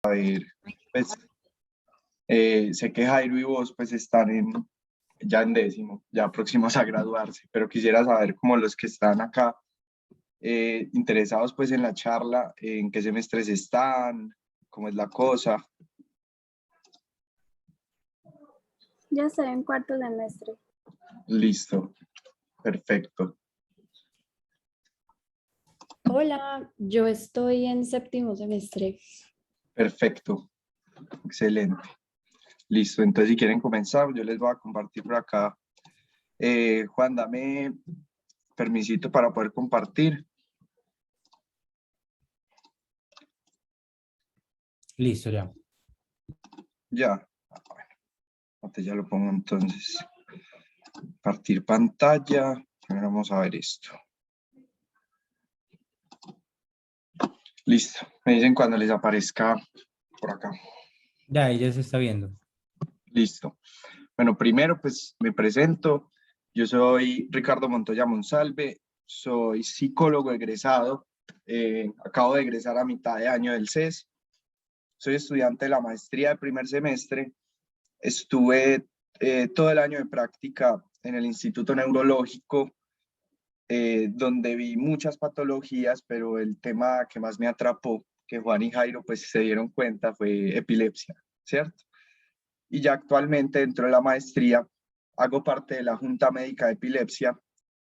Pues sé que Jairo y vos pues están ya en décimo, ya próximos a graduarse, pero quisiera saber como los que están acá interesados pues en la charla, en qué semestres están, cómo es la cosa. Ya estoy en cuarto semestre. Listo, perfecto. Hola, yo estoy en séptimo semestre. Perfecto, excelente. Listo, entonces si quieren comenzar, yo les voy a compartir por acá. Juan, dame permisito para poder compartir. Listo, ya. Ya, bueno, ya lo pongo entonces. Compartir pantalla. Ahora vamos a ver esto. Listo, me dicen cuando les aparezca por acá. Ya, ahí ya se está viendo. Listo. Bueno, primero pues me presento. Yo soy Ricardo Montoya Monsalve, soy psicólogo egresado. Acabo de egresar a mitad de año del CES. Soy estudiante de la maestría de primer semestre. Estuve todo el año de práctica en el Instituto Neurológico, donde vi muchas patologías, pero el tema que más me atrapó, que Juan y Jairo pues se dieron cuenta, fue epilepsia, ¿cierto? Y ya actualmente dentro de la maestría hago parte de la Junta Médica de Epilepsia,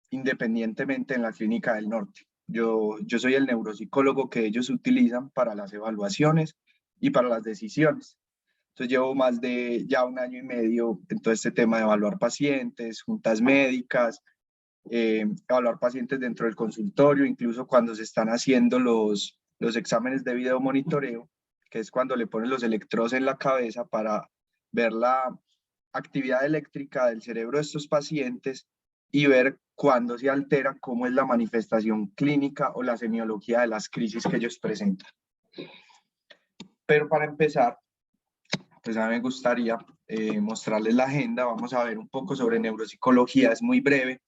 independientemente en la Clínica del Norte. Yo soy el neuropsicólogo que ellos utilizan para las evaluaciones y para las decisiones. Entonces llevo más de ya un año y medio en todo este tema de evaluar pacientes, juntas médicas, evaluar pacientes dentro del consultorio, incluso cuando se están haciendo los exámenes de video monitoreo, que es cuando le ponen los electrodos en la cabeza para ver la actividad eléctrica del cerebro de estos pacientes y ver cuándo se altera, cómo es la manifestación clínica o la semiología de las crisis que ellos presentan. Pero para empezar, pues a mí me gustaría mostrarles la agenda. Vamos a ver un poco sobre neuropsicología, es muy breve.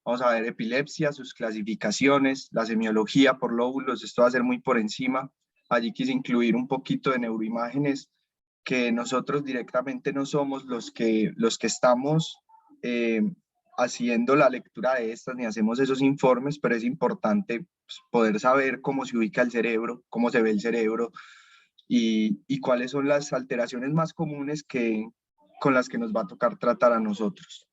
Vamos a ver epilepsia, sus clasificaciones, la semiología por lóbulos, esto va a ser muy por encima. Allí quise incluir un poquito de neuroimágenes, que nosotros directamente no somos los que estamos haciendo la lectura de estas, ni hacemos esos informes, pero es importante pues, poder saber cómo se ubica el cerebro, cómo se ve el cerebro, y cuáles son las alteraciones más comunes con las que nos va a tocar tratar a nosotros.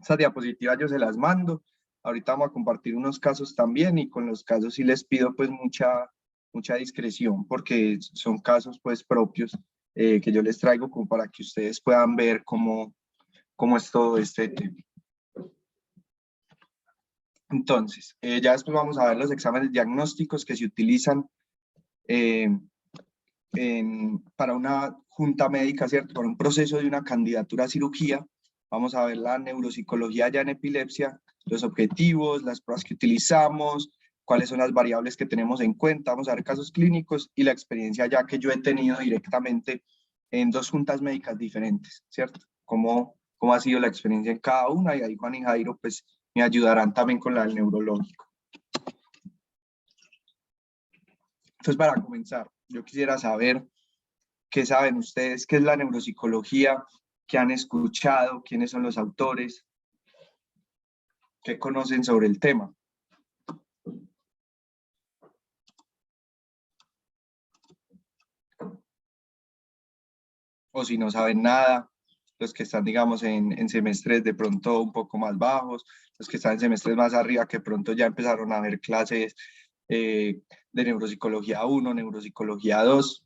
Esas diapositivas yo se las mando. Ahorita vamos a compartir unos casos también, y con los casos sí les pido pues mucha discreción, porque son casos pues propios que yo les traigo como para que ustedes puedan ver cómo es todo este tema. Entonces, ya después vamos a ver los exámenes diagnósticos que se utilizan para una junta médica, ¿cierto? Para un proceso de una candidatura a cirugía. Vamos a ver la neuropsicología ya en epilepsia, los objetivos, las pruebas que utilizamos, cuáles son las variables que tenemos en cuenta. Vamos a ver casos clínicos y la experiencia ya que yo he tenido directamente en dos juntas médicas diferentes, ¿cierto? Cómo ha sido la experiencia en cada una, y ahí Juan y Jairo pues me ayudarán también con la del neurológico. Entonces, para comenzar, yo quisiera saber qué saben ustedes, qué es la neuropsicología, qué han escuchado, quiénes son los autores, qué conocen sobre el tema. O si no saben nada, los que están, digamos, en semestres de pronto un poco más bajos, los que están en semestres más arriba, que pronto ya empezaron a ver clases de neuropsicología 1, neuropsicología 2.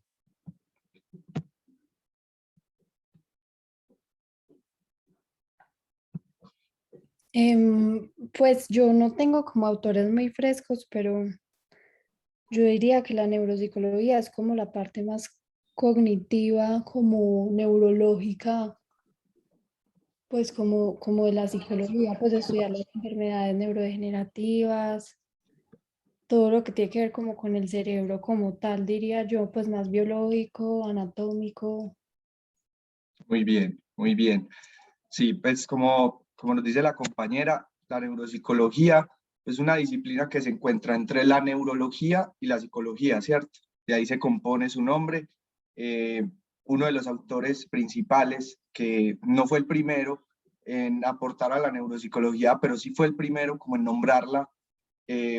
Pues yo no tengo como autores muy frescos, pero yo diría que la neuropsicología es como la parte más cognitiva, como neurológica, pues como de la psicología, pues estudiar las enfermedades neurodegenerativas, todo lo que tiene que ver como con el cerebro como tal, diría yo, pues más biológico, anatómico. Muy bien, muy bien. Sí, pues como nos dice la compañera, la neuropsicología es una disciplina que se encuentra entre la neurología y la psicología, ¿cierto? De ahí se compone su nombre, uno de los autores principales, que no fue el primero en aportar a la neuropsicología, pero sí fue el primero como en nombrarla,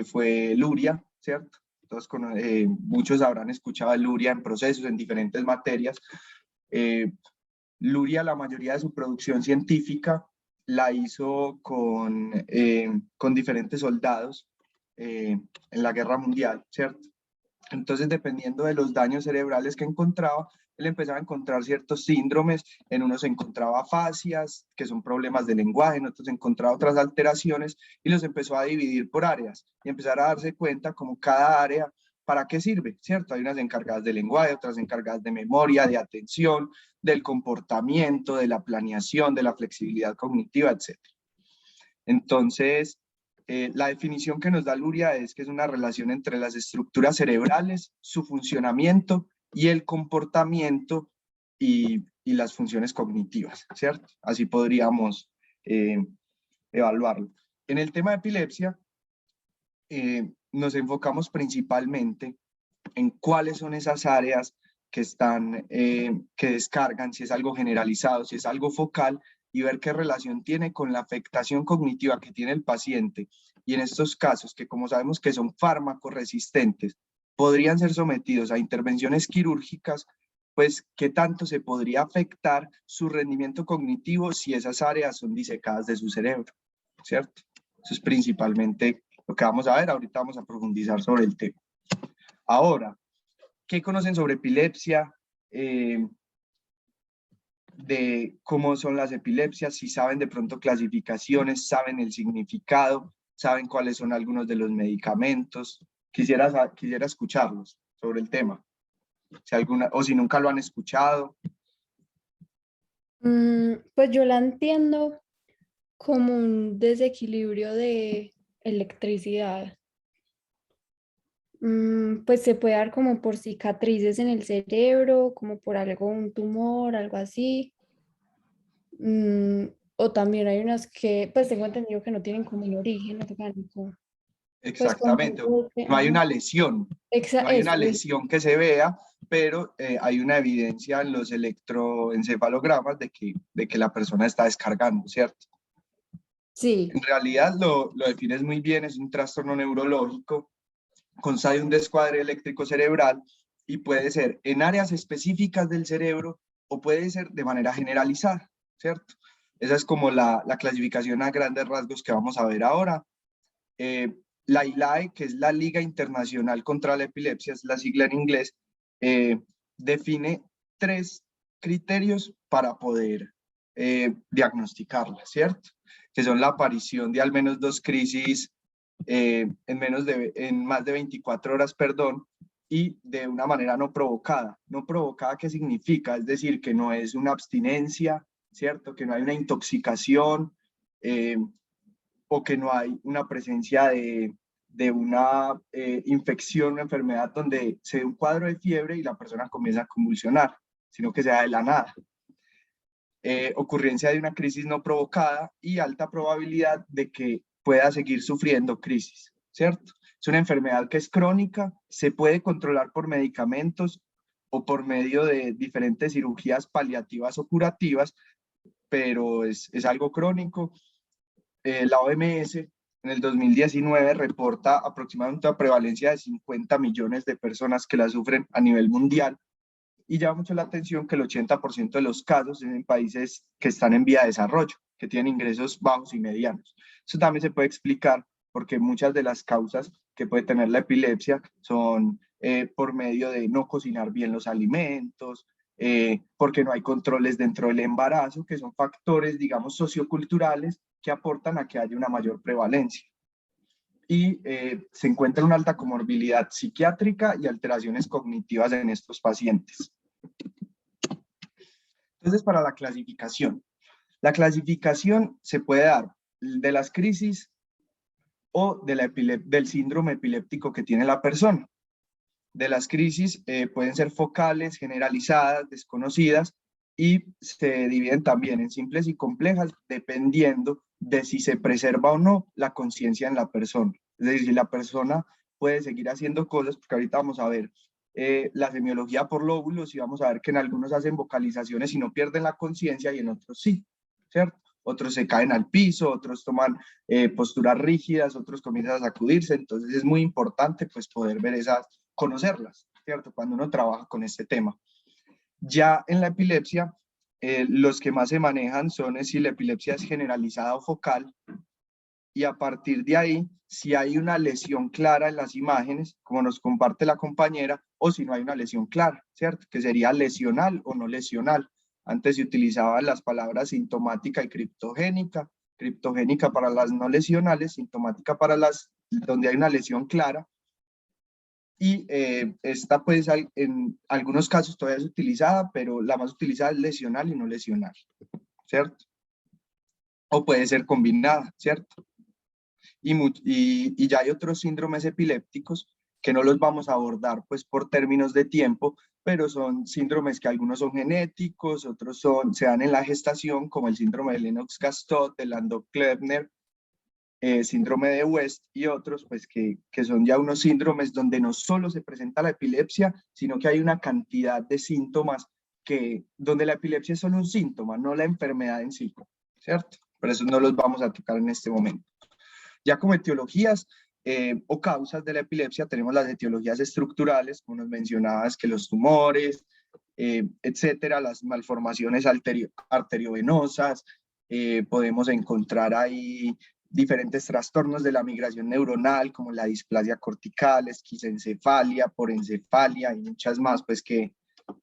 fue Luria, ¿cierto? Entonces, muchos habrán escuchado a Luria en procesos, en diferentes materias. Luria, la mayoría de su producción científica la hizo con diferentes soldados en la Guerra Mundial, ¿cierto? Entonces, dependiendo de los daños cerebrales que encontraba, él empezaba a encontrar ciertos síndromes. En unos encontraba afasias, que son problemas de lenguaje, en otros encontraba otras alteraciones, y los empezó a dividir por áreas y empezar a darse cuenta como cada área para qué sirve, ¿cierto? Hay unas encargadas de lenguaje, otras encargadas de memoria, de atención, del comportamiento, de la planeación, de la flexibilidad cognitiva, etc. Entonces, la definición que nos da Luria es que es una relación entre las estructuras cerebrales, su funcionamiento y el comportamiento y las funciones cognitivas, ¿cierto? Así podríamos evaluarlo. En el tema de epilepsia, nos enfocamos principalmente en cuáles son esas áreas que están, que descargan, si es algo generalizado, si es algo focal, y ver qué relación tiene con la afectación cognitiva que tiene el paciente. Y en estos casos, que como sabemos que son fármacos resistentes, podrían ser sometidos a intervenciones quirúrgicas, pues qué tanto se podría afectar su rendimiento cognitivo si esas áreas son disecadas de su cerebro, ¿cierto? Eso es principalmente lo que vamos a ver. Ahorita vamos a profundizar sobre el tema. Ahora, ¿qué conocen sobre epilepsia? De cómo son las epilepsias, si saben de pronto clasificaciones, saben el significado, saben cuáles son algunos de los medicamentos. Quisiera escucharlos sobre el tema, o si nunca lo han escuchado. Pues yo la entiendo como un desequilibrio de electricidad. Pues se puede dar como por cicatrices en el cerebro, como por algo, un tumor, algo así. O también hay unas que, pues tengo entendido que no tienen como un origen orgánico. Pues Exactamente, no hay una lesión, no hay una lesión que se vea, pero hay una evidencia en los electroencefalogramas de que la persona está descargando, ¿cierto? Sí. En realidad lo defines muy bien, es un trastorno neurológico, consta de un descuadre eléctrico cerebral y puede ser en áreas específicas del cerebro o puede ser de manera generalizada, ¿cierto? Esa es como la clasificación a grandes rasgos que vamos a ver ahora. La ILAE, que es la Liga Internacional contra la Epilepsia, es la sigla en inglés, define 3 criterios para poder diagnosticarla, ¿cierto? Que son la aparición de al menos 2 crisis en más de 24 horas, perdón, y de una manera no provocada. No provocada, ¿qué significa? Es decir, que no es una abstinencia, ¿cierto? Que no hay una intoxicación, o que no hay una presencia de una infección, una enfermedad donde se dé un cuadro de fiebre y la persona comienza a convulsionar, sino que sea de la nada. Ocurrencia de una crisis no provocada y alta probabilidad de que pueda seguir sufriendo crisis, ¿cierto? Es una enfermedad que es crónica, se puede controlar por medicamentos o por medio de diferentes cirugías paliativas o curativas, pero es algo crónico. La OMS en el 2019 reporta aproximadamente una prevalencia de 50 millones de personas que la sufren a nivel mundial, y llama mucho la atención que el 80% de los casos es en países que están en vía de desarrollo, que tienen ingresos bajos y medianos. Eso también se puede explicar porque muchas de las causas que puede tener la epilepsia son por medio de no cocinar bien los alimentos, porque no hay controles dentro del embarazo, que son factores, digamos, socioculturales que aportan a que haya una mayor prevalencia. Y se encuentra una alta comorbilidad psiquiátrica y alteraciones cognitivas en estos pacientes. Entonces, para la clasificación se puede dar de las crisis o del síndrome epiléptico que tiene la persona. De las crisis pueden ser focales, generalizadas, desconocidas, y se dividen también en simples y complejas dependiendo de si se preserva o no la conciencia en la persona. Es decir, si la persona puede seguir haciendo cosas, porque ahorita vamos a ver la semiología por lóbulos y vamos a ver que en algunos hacen vocalizaciones y no pierden la conciencia y en otros sí, ¿cierto? Otros se caen al piso, otros toman posturas rígidas, otros comienzan a sacudirse, entonces es muy importante pues poder ver esas, conocerlas, ¿cierto? Cuando uno trabaja con este tema. Ya en la epilepsia, los que más se manejan son si la epilepsia es generalizada o focal, y a partir de ahí, si hay una lesión clara en las imágenes, como nos comparte la compañera, o si no hay una lesión clara, ¿cierto? Que sería lesional o no lesional. Antes se utilizaban las palabras sintomática y criptogénica, criptogénica para las no lesionales, sintomática para las donde hay una lesión clara, y esta pues en algunos casos todavía es utilizada, pero la más utilizada es lesional y no lesional, ¿cierto? O puede ser combinada, ¿cierto? Y ya hay otros síndromes epilépticos que no los vamos a abordar pues por términos de tiempo, pero son síndromes que algunos son genéticos, otros se dan en la gestación, como el síndrome de Lennox-Gastaut, de Landau-Kleffner, síndrome de West y otros pues que son ya unos síndromes donde no solo se presenta la epilepsia, sino que hay una cantidad de síntomas donde la epilepsia es solo un síntoma, no la enfermedad en sí, ¿cierto? Por eso no los vamos a tocar en este momento. Ya como etiologías o causas de la epilepsia tenemos las etiologías estructurales, como nos mencionabas, que los tumores, etcétera, las malformaciones arteriovenosas, podemos encontrar ahí diferentes trastornos de la migración neuronal, como la displasia cortical, esquizoencefalia, porencefalia y muchas más, pues que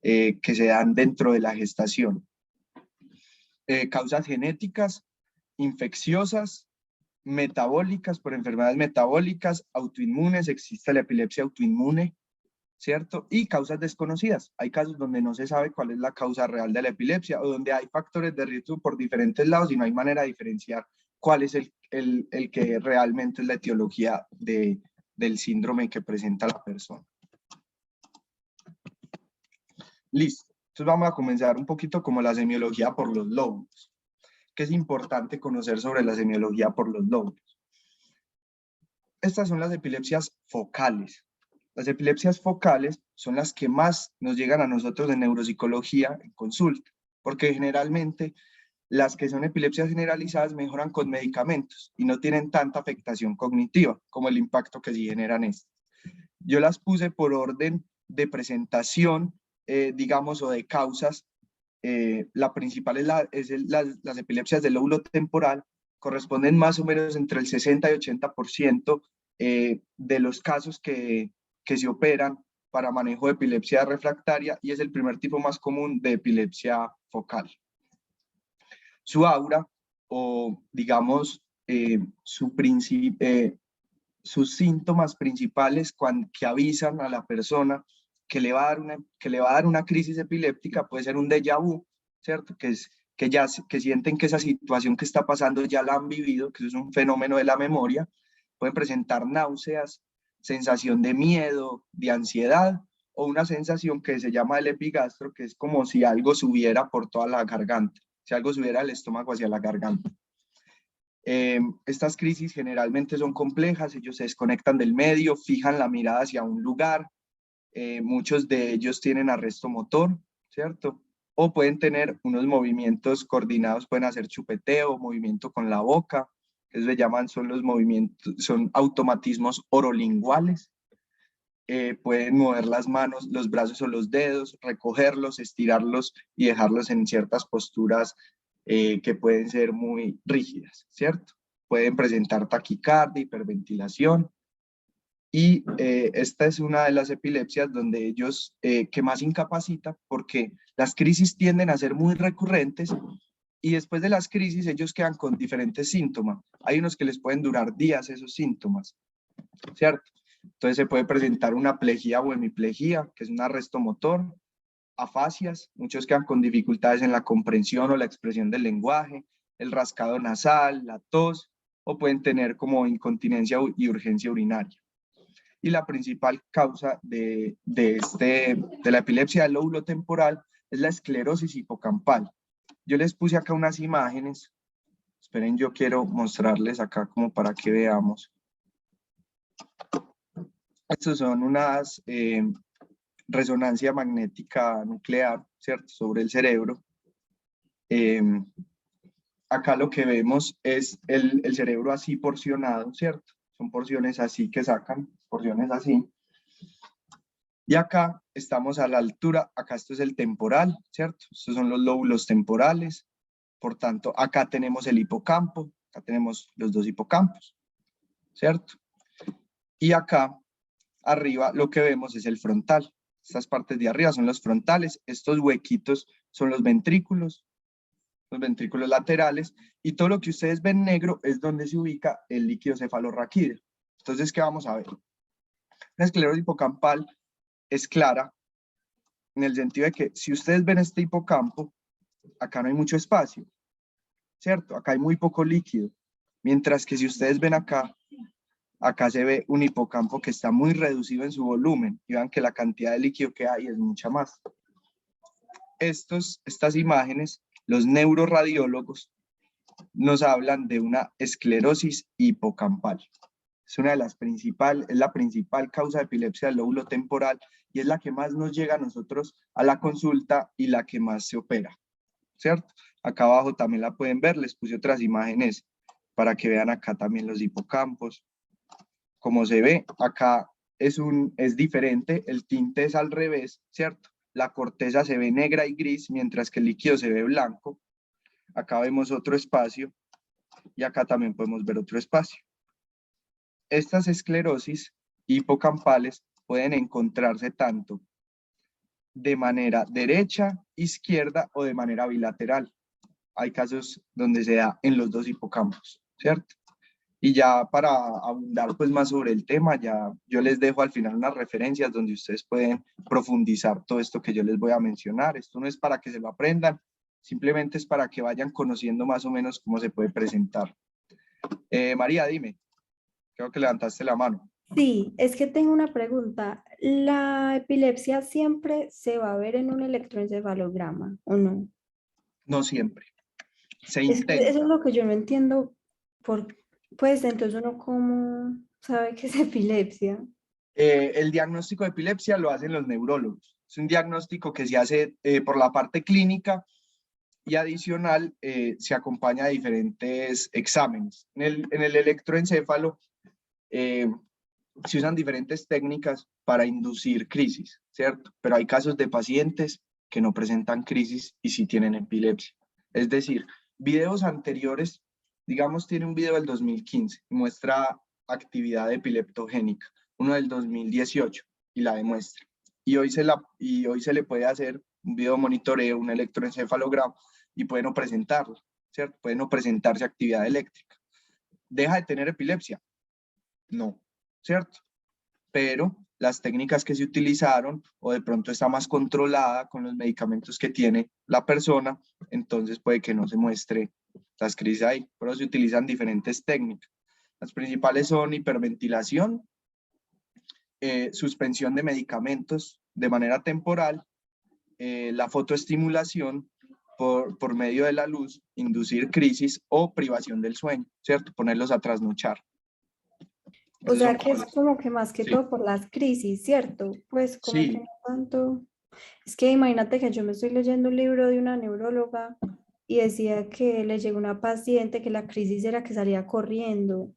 se dan dentro de la gestación. Causas genéticas, infecciosas, metabólicas, por enfermedades metabólicas, autoinmunes, existe la epilepsia autoinmune, ¿cierto? Y causas desconocidas. Hay casos donde no se sabe cuál es la causa real de la epilepsia o donde hay factores de riesgo por diferentes lados y no hay manera de diferenciar cuál es el que realmente es la etiología del síndrome que presenta la persona. Listo. Entonces vamos a comenzar un poquito como la semiología por los lóbulos. ¿Qué es importante conocer sobre la semiología por los lóbulos? Estas son las epilepsias focales. Las epilepsias focales son las que más nos llegan a nosotros en neuropsicología en consulta, porque generalmente las que son epilepsias generalizadas mejoran con medicamentos y no tienen tanta afectación cognitiva como el impacto que sí generan estas. Yo las puse por orden de presentación, digamos, o de causas. La principal es las epilepsias del lóbulo temporal, corresponden más o menos entre el 60 y 80% de los casos que se operan para manejo de epilepsia refractaria y es el primer tipo más común de epilepsia focal. Su aura, o digamos, sus síntomas principales que avisan a la persona que le va a dar una crisis epiléptica puede ser un déjà vu, ¿cierto? Que sienten que esa situación que está pasando ya la han vivido, que eso es un fenómeno de la memoria. Pueden presentar náuseas, sensación de miedo, de ansiedad, o una sensación que se llama el epigastro, que es como si algo subiera por toda la garganta, si algo subiera del estómago hacia la garganta. Estas crisis generalmente son complejas, ellos se desconectan del medio, fijan la mirada hacia un lugar, muchos de ellos tienen arresto motor, ¿cierto? O pueden tener unos movimientos coordinados, pueden hacer chupeteo, movimiento con la boca, eso se llaman, son los movimientos, son automatismos orolinguales. Pueden mover las manos, los brazos o los dedos, recogerlos, estirarlos y dejarlos en ciertas posturas que pueden ser muy rígidas, ¿cierto? Pueden presentar taquicardia, hiperventilación, y esta es una de las epilepsias donde ellos, que más incapacita, porque las crisis tienden a ser muy recurrentes y después de las crisis ellos quedan con diferentes síntomas. Hay unos que les pueden durar días esos síntomas, ¿cierto? Entonces se puede presentar una plejía o hemiplegia, que es un arresto motor, afasias, muchos quedan con dificultades en la comprensión o la expresión del lenguaje, el rascado nasal, la tos, o pueden tener como incontinencia y urgencia urinaria. Y la principal causa de la epilepsia del lóbulo temporal es la esclerosis hipocampal. Yo les puse acá unas imágenes, esperen, yo quiero mostrarles acá como para que veamos. Estos son resonancia magnética nuclear, ¿cierto? Sobre el cerebro. Acá lo que vemos es el cerebro así porcionado, ¿cierto? Son porciones así que sacan, porciones así. Y acá estamos a la altura, acá esto es el temporal, ¿cierto? Estos son los lóbulos temporales. Por tanto, acá tenemos el hipocampo, acá tenemos los dos hipocampos, ¿cierto? Y acá arriba lo que vemos es el frontal. Estas partes de arriba son los frontales, estos huequitos son los ventrículos laterales, y todo lo que ustedes ven negro es donde se ubica el líquido cefalorraquídeo. Entonces, ¿qué vamos a ver? La esclerosis hipocampal es clara en el sentido de que si ustedes ven este hipocampo, acá no hay mucho espacio, ¿cierto? Acá hay muy poco líquido, mientras que si ustedes ven acá, acá se ve un hipocampo que está muy reducido en su volumen, y vean que la cantidad de líquido que hay es mucha más. Estas imágenes, los neuroradiólogos nos hablan de una esclerosis hipocampal. Es una de las principales, es la principal causa de epilepsia del lóbulo temporal y es la que más nos llega a nosotros a la consulta y la que más se opera, ¿cierto? Acá abajo también la pueden ver, les puse otras imágenes para que vean acá también los hipocampos. Como se ve, acá es diferente, el tinte es al revés, ¿cierto? La corteza se ve negra y gris, mientras que el líquido se ve blanco. Acá vemos otro espacio y acá también podemos ver otro espacio. Estas esclerosis hipocampales pueden encontrarse tanto de manera derecha, izquierda o de manera bilateral. Hay casos donde se da en los dos hipocampos, ¿cierto? Y ya para abundar pues más sobre el tema, ya yo les dejo al final unas referencias donde ustedes pueden profundizar todo esto que yo les voy a mencionar. Esto no es para que se lo aprendan, simplemente es para que vayan conociendo más o menos cómo se puede presentar. María, dime, creo que levantaste la mano. Sí, es que tengo una pregunta. ¿La epilepsia siempre se va a ver en un electroencefalograma o no? No siempre. Se Es que eso es intenta. lo que yo no entiendo. Pues entonces uno cómo sabe que es epilepsia. El diagnóstico de epilepsia lo hacen los neurólogos. Es un diagnóstico que se hace por la parte clínica y adicional se acompaña de diferentes exámenes. En el electroencéfalo se usan diferentes técnicas para inducir crisis, ¿cierto? Pero hay casos de pacientes que no presentan crisis y sí tienen epilepsia. Es decir, videos anteriores, digamos, tiene un video del 2015, muestra actividad epileptogénica, uno del 2018 y la demuestra. Y hoy se le puede hacer un video monitoreo, un electroencefalograma y puede no presentarlo, ¿cierto? Puede no presentarse actividad eléctrica. ¿Deja de tener epilepsia? No, ¿cierto? Pero las técnicas que se utilizaron o de pronto está más controlada con los medicamentos que tiene la persona, entonces puede que no se muestre las crisis ahí, pero se utilizan diferentes técnicas. Las principales son hiperventilación, suspensión de medicamentos de manera temporal, la fotoestimulación por medio de la luz, inducir crisis o privación del sueño, ¿cierto? Ponerlos a trasnochar. O Esos sea son que es como que más que sí. todo por las crisis, ¿cierto? Pues como Sí. que no tanto. Es que imagínate que yo me estoy leyendo un libro de una neuróloga y decía que le llegó una paciente que la crisis era que salía corriendo.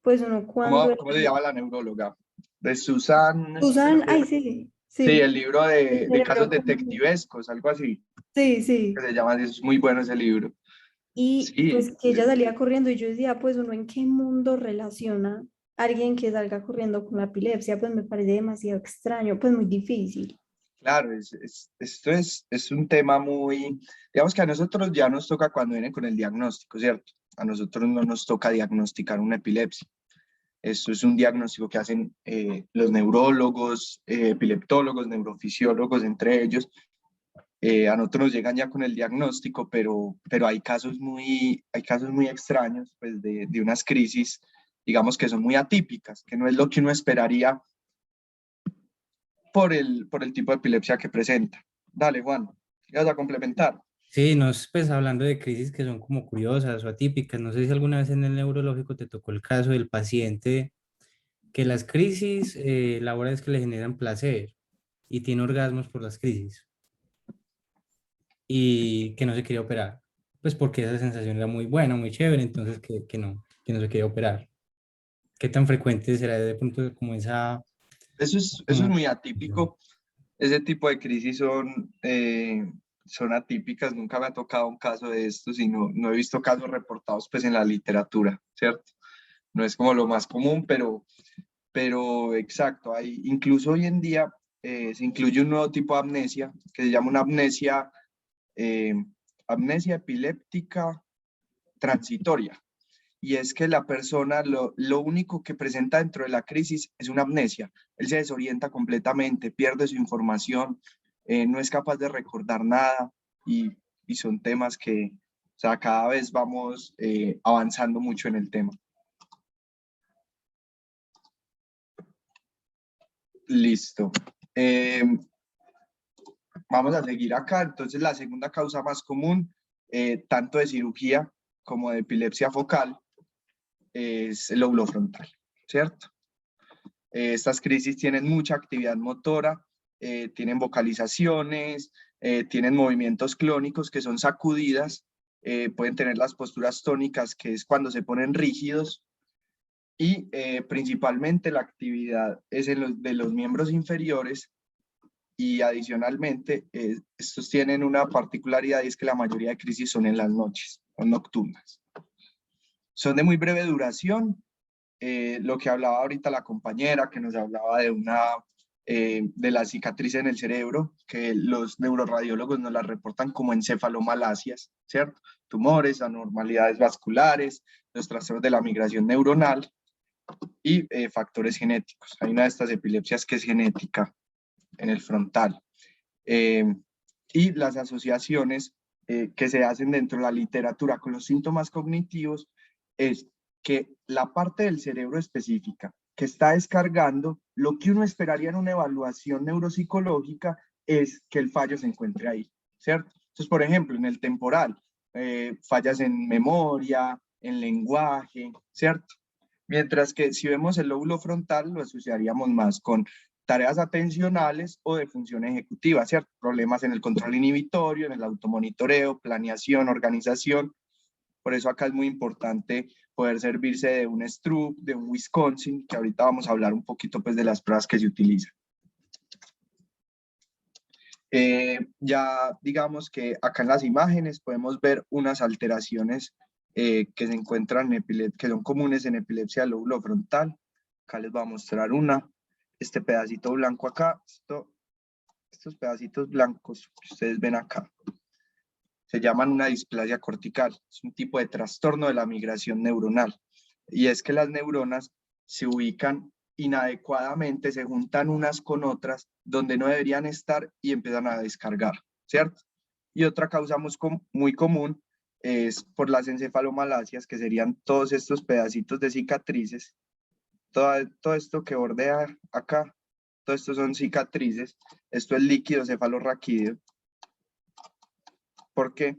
Pues uno cuando... ¿Cómo se llama la neuróloga? De Susan, creo Susan, que, ay, sí, sí, sí. el libro El de casos cerebro como... detectivescos, algo así, Sí, que sí. se llama, es muy bueno ese libro. Y Sí, pues que ella salía corriendo y yo decía, pues uno en qué mundo relaciona a alguien que salga corriendo con la epilepsia, pues me parece demasiado extraño, pues muy difícil. claro, esto es un tema muy, digamos que a nosotros ya nos toca cuando vienen con el diagnóstico, ¿cierto? A nosotros no nos toca diagnosticar una epilepsia. Esto es un diagnóstico que hacen los neurólogos, epileptólogos, neurofisiólogos, entre ellos. A nosotros nos llegan ya con el diagnóstico, pero hay casos muy extraños pues de unas crisis, digamos que son muy atípicas, que no es lo que uno esperaría por el tipo de epilepsia que presenta. Dale, Juan, ¿qué vas a complementar? Sí, nos pues hablando de crisis que son como curiosas o atípicas, no sé si alguna vez en el neurológico te tocó el caso del paciente que las crisis, la verdad es que le generan placer. y tiene orgasmos por las crisis y que no se quería operar, pues porque esa sensación era muy buena, muy chévere, entonces que no se quería operar. ¿Qué tan frecuente será de pronto como esa... Eso es muy atípico. Ese tipo de crisis son atípicas. Nunca me ha tocado un caso de estos y no he visto casos reportados pues en la literatura, ¿cierto? No es como lo más común, pero exacto. Incluso hoy en día se incluye un nuevo tipo de amnesia que se llama una eh, amnesia epiléptica transitoria. Y es que la persona lo único que presenta dentro de la crisis es una amnesia. Él se desorienta completamente, pierde su información, no es capaz de recordar nada y son temas que, o sea, cada vez vamos avanzando mucho en el tema. Listo. Vamos a seguir acá. Entonces, la segunda causa más común, tanto de cirugía como de epilepsia focal, es el lóbulo frontal, ¿cierto? Estas crisis tienen mucha actividad motora, tienen vocalizaciones, tienen movimientos clónicos que son sacudidas, pueden tener las posturas tónicas, que es cuando se ponen rígidos, y principalmente la actividad es de los miembros inferiores, y adicionalmente estos tienen una particularidad y es que la mayoría de crisis son en las noches, son nocturnas. Son de muy breve duración. Lo que hablaba ahorita la compañera, que nos hablaba de la cicatriz en el cerebro, que los neuroradiólogos nos la reportan como encefalomalasias, ¿cierto? Tumores, anormalidades vasculares, los trastornos de la migración neuronal y factores genéticos. Hay una de estas epilepsias que es genética en el frontal. Y las asociaciones que se hacen dentro de la literatura con los síntomas cognitivos es que la parte del cerebro específica que está descargando, lo que uno esperaría en una evaluación neuropsicológica es que el fallo se encuentre ahí, ¿cierto? Entonces, por ejemplo, en el temporal, fallas en memoria, en lenguaje, ¿cierto? Mientras que si vemos el lóbulo frontal, lo asociaríamos más con tareas atencionales o de función ejecutiva, ¿cierto? Problemas en el control inhibitorio, en el automonitoreo, planeación, organización. Por eso acá es muy importante poder servirse de un Stroop, de un Wisconsin, que ahorita vamos a hablar un poquito pues de las pruebas que se utilizan. Ya digamos que acá en las imágenes podemos ver unas alteraciones que se encuentran que son comunes en epilepsia del lóbulo frontal. Acá les voy a mostrar una. Este pedacito blanco acá, estos pedacitos blancos que ustedes ven acá, se llaman una displasia cortical. Es un tipo de trastorno de la migración neuronal. Y es que las neuronas se ubican inadecuadamente, se juntan unas con otras donde no deberían estar y empiezan a descargar, ¿cierto? Y otra causa muy común es por las encefalomalasias, que serían todos estos pedacitos de cicatrices. Todo esto que bordea acá, todo esto son cicatrices. Esto es líquido cefalorraquídeo. ¿Por qué?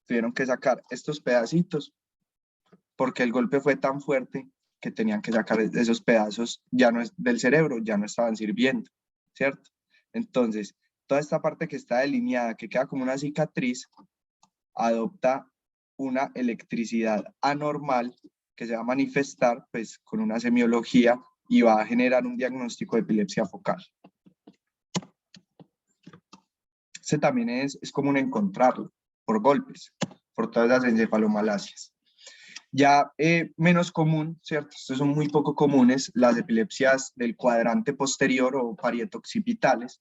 Tuvieron que sacar estos pedacitos porque el golpe fue tan fuerte que tenían que sacar esos pedazos del cerebro, ya no estaban sirviendo, ¿cierto? Entonces, toda esta parte que está delineada, que queda como una cicatriz, adopta una electricidad anormal que se va a manifestar pues con una semiología y va a generar un diagnóstico de epilepsia focal. Este también es común encontrarlo por golpes, por todas las encefalomalasias. Ya menos común, ¿cierto? Estos son muy poco comunes, las epilepsias del cuadrante posterior o parietoccipitales.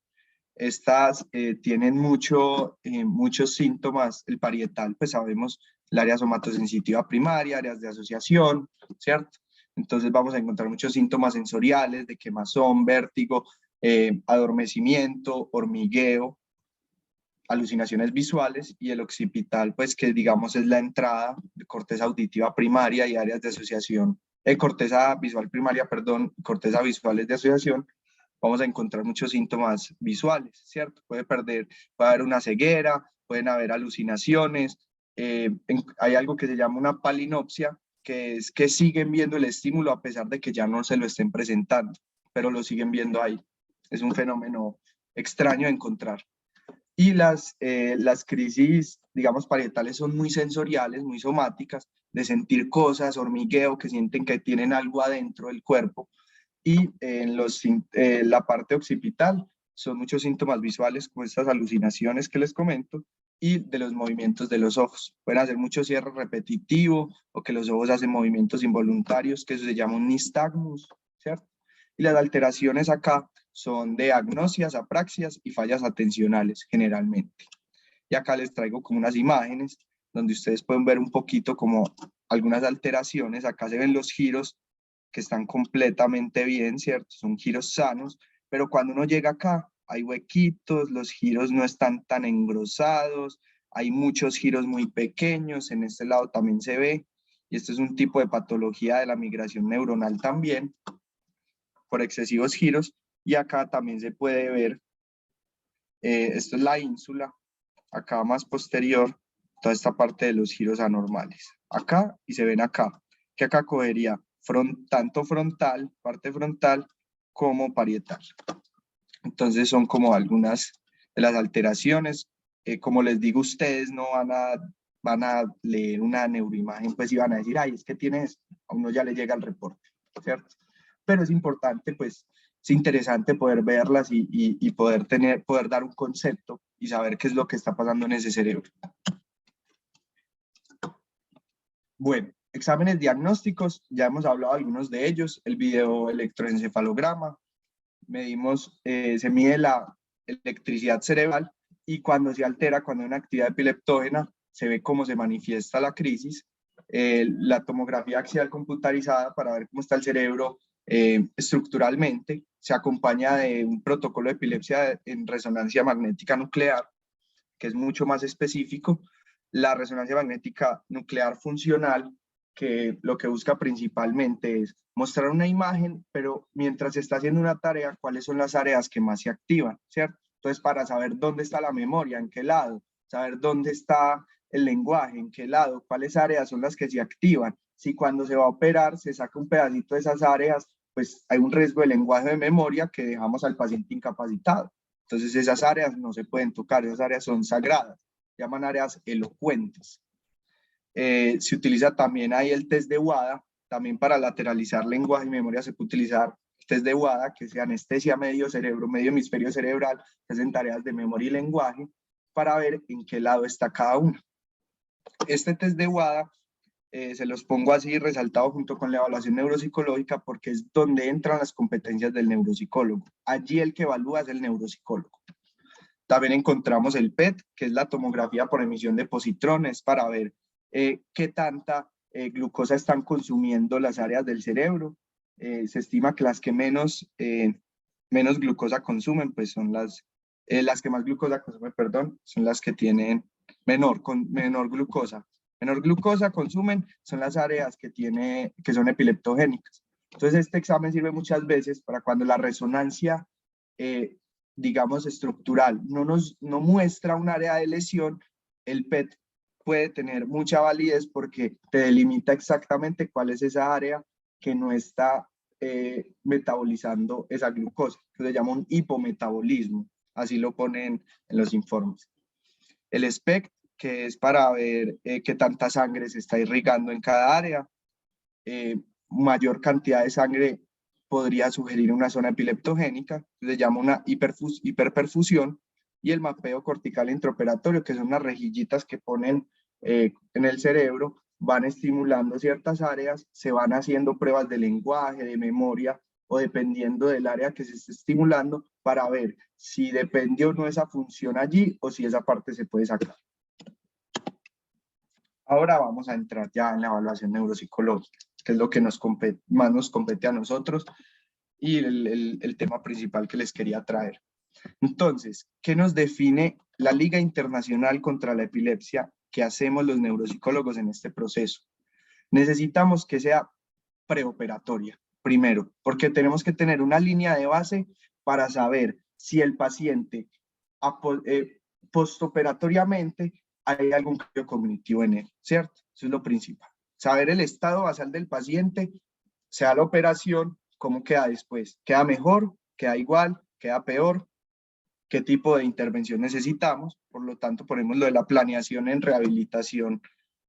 Estas tienen muchos síntomas. El parietal, pues sabemos, el área somatosensitiva primaria, áreas de asociación, ¿cierto? Entonces vamos a encontrar muchos síntomas sensoriales de quemazón, vértigo, adormecimiento, hormigueo, alucinaciones visuales, y el occipital, pues que digamos es la entrada de corteza auditiva primaria y áreas de asociación, corteza visual primaria, perdón, corteza visuales de asociación. Vamos a encontrar muchos síntomas visuales, ¿cierto? Puede haber una ceguera, pueden haber alucinaciones, hay algo que se llama una palinopsia, que es que siguen viendo el estímulo a pesar de que ya no se lo estén presentando, pero lo siguen viendo ahí. Es un fenómeno extraño de encontrar. Y las crisis, digamos, parietales son muy sensoriales, muy somáticas, de sentir cosas, hormigueo, que sienten que tienen algo adentro del cuerpo. Y en la parte occipital son muchos síntomas visuales, como estas alucinaciones que les comento, y de los movimientos de los ojos. Pueden hacer mucho cierre repetitivo, o que los ojos hacen movimientos involuntarios, que eso se llama un nistagmus, ¿cierto? Y las alteraciones acá son de agnosias, apraxias y fallas atencionales, generalmente. Y acá les traigo como unas imágenes, donde ustedes pueden ver un poquito como algunas alteraciones. Acá se ven los giros, que están completamente bien, ¿cierto? Son giros sanos, pero cuando uno llega acá, hay huequitos, los giros no están tan engrosados, hay muchos giros muy pequeños, en este lado también se ve, y esto es un tipo de patología de la migración neuronal también, por excesivos giros, y acá también se puede ver, esto es la ínsula, acá más posterior, toda esta parte de los giros anormales, acá, y se ven acá, que acá cogería tanto frontal, parte frontal, como parietal. Entonces son como algunas de las alteraciones. Como les digo, ustedes no van a leer una neuroimagen, pues, y van a decir, ay, es que tiene esto. A uno ya le llega el reporte, ¿cierto? Pero es importante, pues, es interesante poder verlas y poder dar un concepto y saber qué es lo que está pasando en ese cerebro. Bueno, exámenes diagnósticos, ya hemos hablado de algunos de ellos, el videoelectroencefalograma, se mide la electricidad cerebral, y cuando se altera, cuando hay una actividad epileptógena, se ve cómo se manifiesta la crisis. La tomografía axial computarizada para ver cómo está el cerebro estructuralmente, se acompaña de un protocolo de epilepsia en resonancia magnética nuclear, que es mucho más específico. La resonancia magnética nuclear funcional, que lo que busca principalmente es mostrar una imagen, pero mientras se está haciendo una tarea, cuáles son las áreas que más se activan, ¿cierto? Entonces, para saber dónde está la memoria, en qué lado, saber dónde está el lenguaje, en qué lado, cuáles áreas son las que se activan. Si cuando se va a operar se saca un pedacito de esas áreas, pues hay un riesgo de lenguaje de memoria que dejamos al paciente incapacitado. Entonces esas áreas no se pueden tocar, esas áreas son sagradas, llaman áreas elocuentes. Se utiliza también ahí el test de WADA, también para lateralizar lenguaje y memoria se puede utilizar el test de WADA, que es anestesia medio cerebro, medio hemisferio cerebral, que hacen tareas de memoria y lenguaje, para ver en qué lado está cada uno. Este test de WADA se los pongo así resaltado junto con la evaluación neuropsicológica, porque es donde entran las competencias del neuropsicólogo. Allí el que evalúa es el neuropsicólogo. También encontramos el PET, que es la tomografía por emisión de positrones, para ver qué tanta glucosa están consumiendo las áreas del cerebro. Se estima que las que menos glucosa consumen, pues son las que más glucosa consumen, perdón, son las que tienen menor glucosa. Menor glucosa consumen son las áreas que son epileptogénicas. Entonces este examen sirve muchas veces para cuando la resonancia digamos estructural no muestra un área de lesión, el PET puede tener mucha validez porque te delimita exactamente cuál es esa área que no está metabolizando esa glucosa, que se llama un hipometabolismo, así lo ponen en los informes. El SPECT, que es para ver qué tanta sangre se está irrigando en cada área. Mayor cantidad de sangre podría sugerir una zona epileptogénica, se llama una hiperperfusión, y el mapeo cortical intraoperatorio, que son unas rejillitas que ponen en el cerebro, van estimulando ciertas áreas, se van haciendo pruebas de lenguaje, de memoria, o dependiendo del área que se esté estimulando, para ver si depende o no esa función allí, o si esa parte se puede sacar. Ahora vamos a entrar ya en la evaluación neuropsicológica, que es lo que más nos compete a nosotros, y el tema principal que les quería traer. Entonces, ¿qué nos define la Liga Internacional contra la Epilepsia que hacemos los neuropsicólogos en este proceso? Necesitamos que sea preoperatoria, primero, porque tenemos que tener una línea de base para saber si el paciente postoperatoriamente hay algún cambio cognitivo en él, ¿cierto? Eso es lo principal. Saber el estado basal del paciente, sea la operación, cómo queda después. ¿Queda mejor? ¿Queda igual? ¿Queda peor? qué tipo de intervención necesitamos. Por lo tanto, ponemos lo de la planeación en rehabilitación,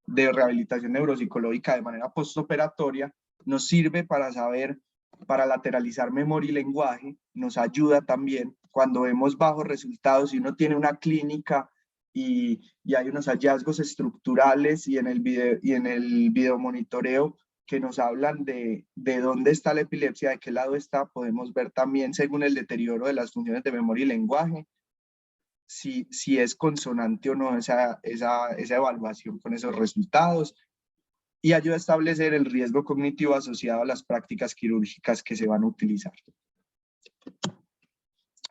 de rehabilitación neuropsicológica de manera postoperatoria, nos sirve para saber, para lateralizar memoria y lenguaje, nos ayuda también cuando vemos bajos resultados y uno tiene una clínica y hay unos hallazgos estructurales y en el video monitoreo que nos hablan de dónde está la epilepsia, de qué lado está, podemos ver también según el deterioro de las funciones de memoria y lenguaje, si es consonante o no esa evaluación con esos resultados, y ayuda a establecer el riesgo cognitivo asociado a las prácticas quirúrgicas que se van a utilizar.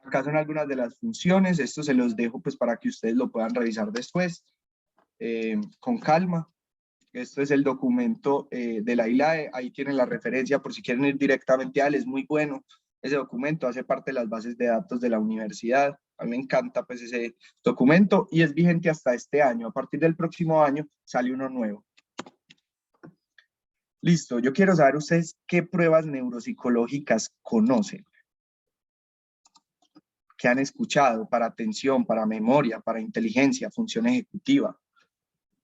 Acá son algunas de las funciones, esto se los dejo pues para que ustedes lo puedan revisar después, con calma. Esto es el documento de la ILAE, ahí tienen la referencia por si quieren ir directamente a él, es muy bueno. Ese documento hace parte de las bases de datos de la universidad. A mí me encanta pues ese documento y es vigente hasta este año. A partir del próximo año sale uno nuevo. Listo, yo quiero saber ustedes qué pruebas neuropsicológicas conocen, qué han escuchado para atención, para memoria, para inteligencia, función ejecutiva.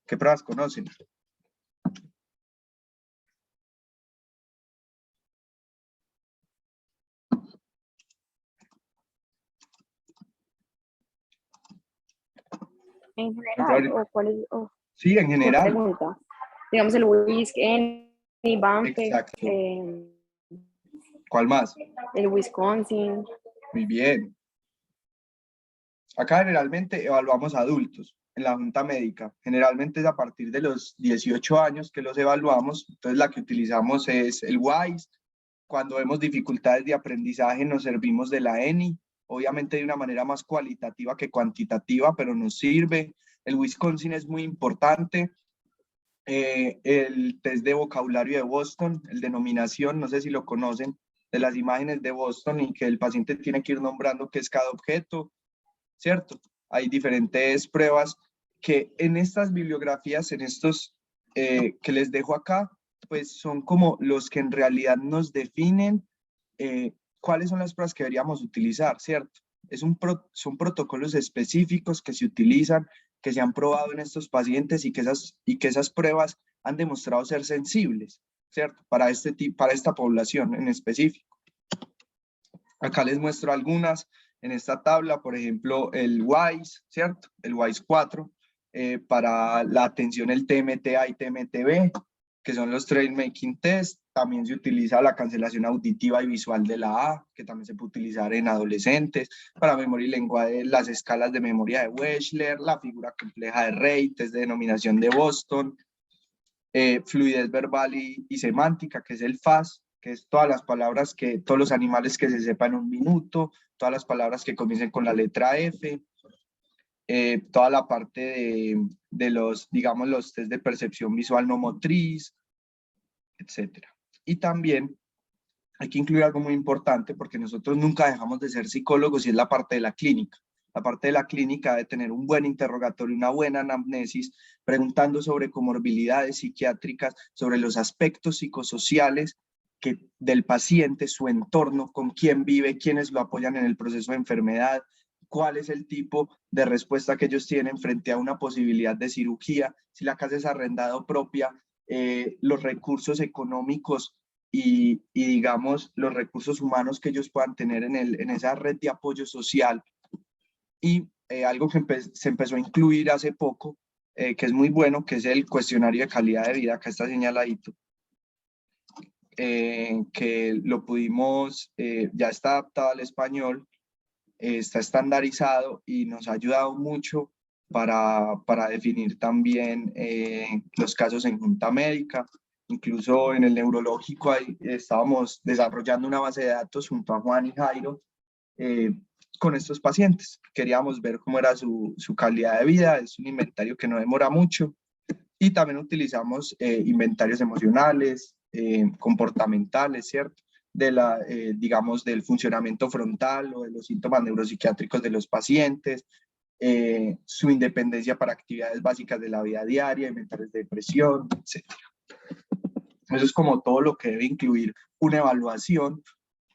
¿Qué pruebas conocen? En general, o cuál es, Sí, en general. Pregunta. Digamos el WISC, el BAMPEC, Exacto. ¿Cuál más? el Wisconsin. Muy bien. Acá generalmente evaluamos adultos en la junta médica. Generalmente es a partir de los 18 años que los evaluamos. Entonces la que utilizamos es el WISE. Cuando vemos dificultades de aprendizaje nos servimos de la ENI. Obviamente de una manera más cualitativa que cuantitativa, pero nos sirve. El Wisconsin es muy importante. El test de vocabulario de Boston, el denominación, no sé si lo conocen, de las imágenes de Boston y que el paciente tiene que ir nombrando qué es cada objeto, ¿cierto? Hay diferentes pruebas que en estas bibliografías, en estos que les dejo acá, pues son como los que en realidad nos definen cuáles son las pruebas que deberíamos utilizar, ¿cierto? Son protocolos específicos que se utilizan, que se han probado en estos pacientes y que esas pruebas han demostrado ser sensibles, ¿cierto? Para esta población en específico. Acá les muestro algunas en esta tabla, por ejemplo, el WISE, ¿cierto? El WISE 4, para la atención, el TMT-A y TMT-B, que son los Trail Making Test. También se utiliza la cancelación auditiva y visual de la A, que también se puede utilizar en adolescentes. Para memoria y lenguaje, las escalas de memoria de Wechsler, la figura compleja de Rey, test de denominación de Boston, fluidez verbal y semántica, que es el FAS, que es todas las palabras todos los animales que se sepan en un minuto, todas las palabras que comiencen con la letra F, toda la parte de los, digamos, los test de percepción visual no motriz, etcétera. Y también hay que incluir algo muy importante porque nosotros nunca dejamos de ser psicólogos y es la parte de la clínica. La parte de la clínica debe tener un buen interrogatorio, una buena anamnesis, preguntando sobre comorbilidades psiquiátricas, sobre los aspectos psicosociales del paciente, su entorno, con quién vive, quiénes lo apoyan en el proceso de enfermedad, cuál es el tipo de respuesta que ellos tienen frente a una posibilidad de cirugía, si la casa es arrendada o propia, los recursos económicos y digamos los recursos humanos que ellos puedan tener en esa red de apoyo social. Y algo que se empezó a incluir hace poco, que es muy bueno, que es el cuestionario de calidad de vida, acá está señaladito, que lo pudimos, ya está adaptado al español, está estandarizado y nos ha ayudado mucho para definir también los casos en junta médica. Incluso en el neurológico estábamos desarrollando una base de datos junto a Juan y Jairo con estos pacientes. Queríamos ver cómo era su calidad de vida. Es un inventario que no demora mucho. Y también utilizamos inventarios emocionales, comportamentales, ¿cierto? Digamos, del funcionamiento frontal o de los síntomas neuropsiquiátricos de los pacientes, su independencia para actividades básicas de la vida diaria, inventarios de depresión, etc. Eso es como todo lo que debe incluir una evaluación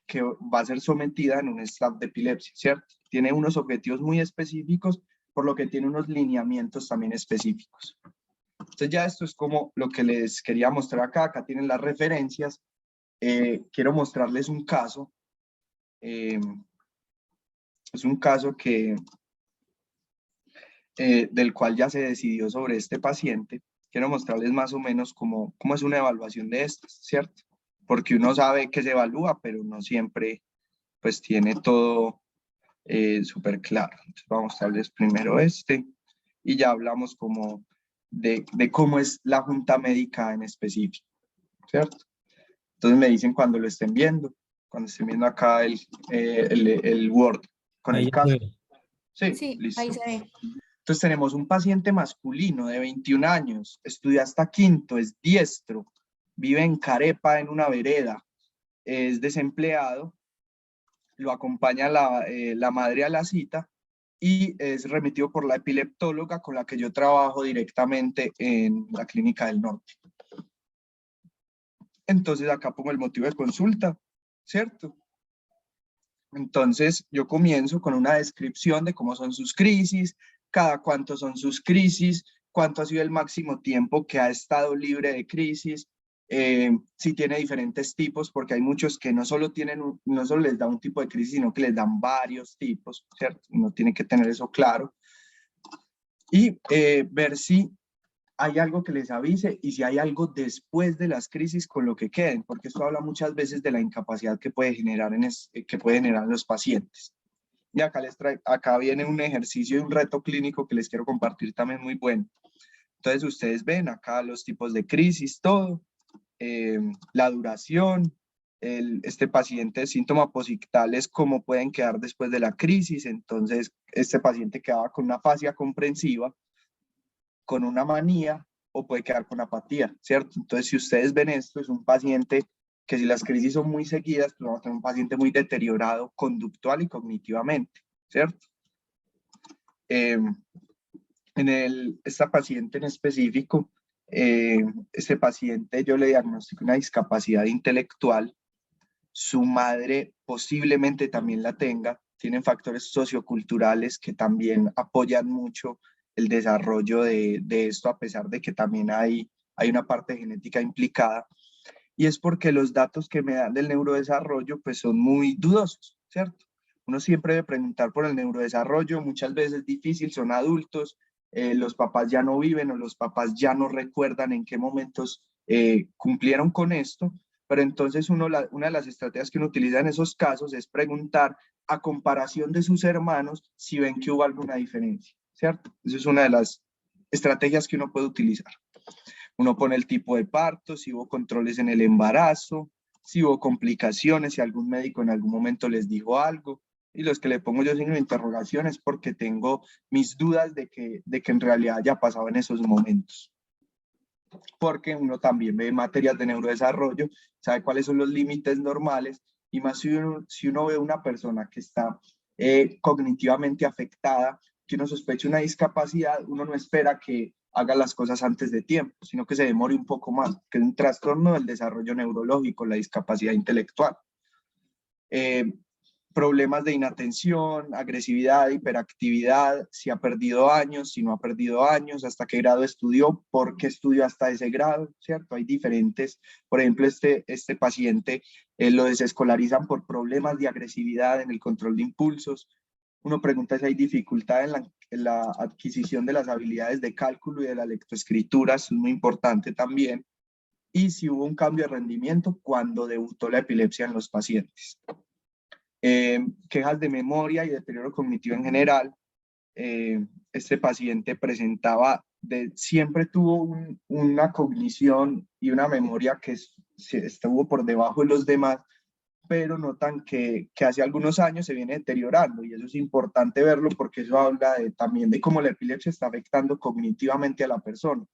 que va a ser sometida en un staff de epilepsia, ¿cierto? tiene unos objetivos muy específicos, por lo que tiene unos lineamientos también específicos. Entonces ya esto es como lo que les quería mostrar acá. Acá tienen las referencias. Quiero mostrarles un caso. Es un caso del cual ya se decidió sobre este paciente. Quiero mostrarles más o menos cómo es una evaluación de estas, ¿cierto? Porque uno sabe que se evalúa, pero no siempre pues tiene todo súper claro. Entonces vamos a mostrarles primero este y ya hablamos como de cómo es la junta médica en específico, ¿cierto? Entonces me dicen cuando lo estén viendo, cuando estén viendo acá el Word con Ahí el ya se caso. ve. Sí, Sí, listo. ahí se ve. Entonces tenemos un paciente masculino de 21 años, estudia hasta quinto, es diestro, vive en Carepa en una vereda, es desempleado, lo acompaña la madre a la cita y es remitido por la epileptóloga con la que yo trabajo directamente en la Clínica del Norte. Entonces acá pongo el motivo de consulta, ¿cierto? Entonces yo comienzo con una descripción de cómo son sus crisis, cada cuánto son sus crisis, cuánto ha sido el máximo tiempo que ha estado libre de crisis, si tiene diferentes tipos, porque hay muchos que no solo les da un tipo de crisis, sino que les dan varios tipos, ¿cierto? Uno tiene que tener eso claro. Y ver si hay algo que les avise y si hay algo después de las crisis con lo que queden, porque esto habla muchas veces de la incapacidad que puede generar en los pacientes. Y acá viene un ejercicio y un reto clínico que les quiero compartir también muy bueno. Entonces ustedes ven acá los tipos de crisis, todo, la duración, este paciente síntoma posictales, cómo pueden quedar después de la crisis. Entonces este paciente quedaba con una afasia comprensiva, con una manía o puede quedar con apatía, ¿cierto? Entonces, si ustedes ven esto, es un paciente que si las crisis son muy seguidas, pues vamos a tener un paciente muy deteriorado conductual y cognitivamente, ¿cierto? Esta paciente en específico, este paciente yo le diagnostico una discapacidad intelectual, su madre posiblemente también la tenga, tienen factores socioculturales que también apoyan mucho el desarrollo de esto, a pesar de que también hay una parte genética implicada, y es porque los datos que me dan del neurodesarrollo pues son muy dudosos, ¿cierto? Uno siempre debe preguntar por el neurodesarrollo, muchas veces es difícil, son adultos, los papás ya no viven o los papás ya no recuerdan en qué momentos cumplieron con esto, pero entonces una de las estrategias que uno utiliza en esos casos es preguntar a comparación de sus hermanos si ven que hubo alguna diferencia, ¿cierto? Esa es una de las estrategias que uno puede utilizar. Uno pone el tipo de parto, si hubo controles en el embarazo, si hubo complicaciones, si algún médico en algún momento les dijo algo. Y los que le pongo yo signo de interrogación es porque tengo mis dudas de que en realidad haya pasado en esos momentos. Porque uno también ve materias de neurodesarrollo, sabe cuáles son los límites normales, y más si uno ve una persona que está cognitivamente afectada, que uno sospecha una discapacidad, uno no espera que haga las cosas antes de tiempo, sino que se demore un poco más, que es un trastorno del desarrollo neurológico, la discapacidad intelectual. Problemas de inatención, agresividad, hiperactividad, si ha perdido años, si no ha perdido años, hasta qué grado estudió, por qué estudió hasta ese grado, ¿cierto? Hay diferentes, por ejemplo, este paciente lo desescolarizan por problemas de agresividad en el control de impulsos. Uno pregunta si hay dificultad en la adquisición de las habilidades de cálculo y de la lectoescritura, es muy importante también, y si hubo un cambio de rendimiento cuando debutó la epilepsia en los pacientes. Quejas de memoria y deterioro cognitivo en general. Este paciente presentaba, siempre tuvo una cognición y una memoria que estuvo por debajo de los demás, pero notan que hace algunos años se viene deteriorando, y eso es importante verlo porque eso habla también de cómo la epilepsia está afectando cognitivamente a la persona.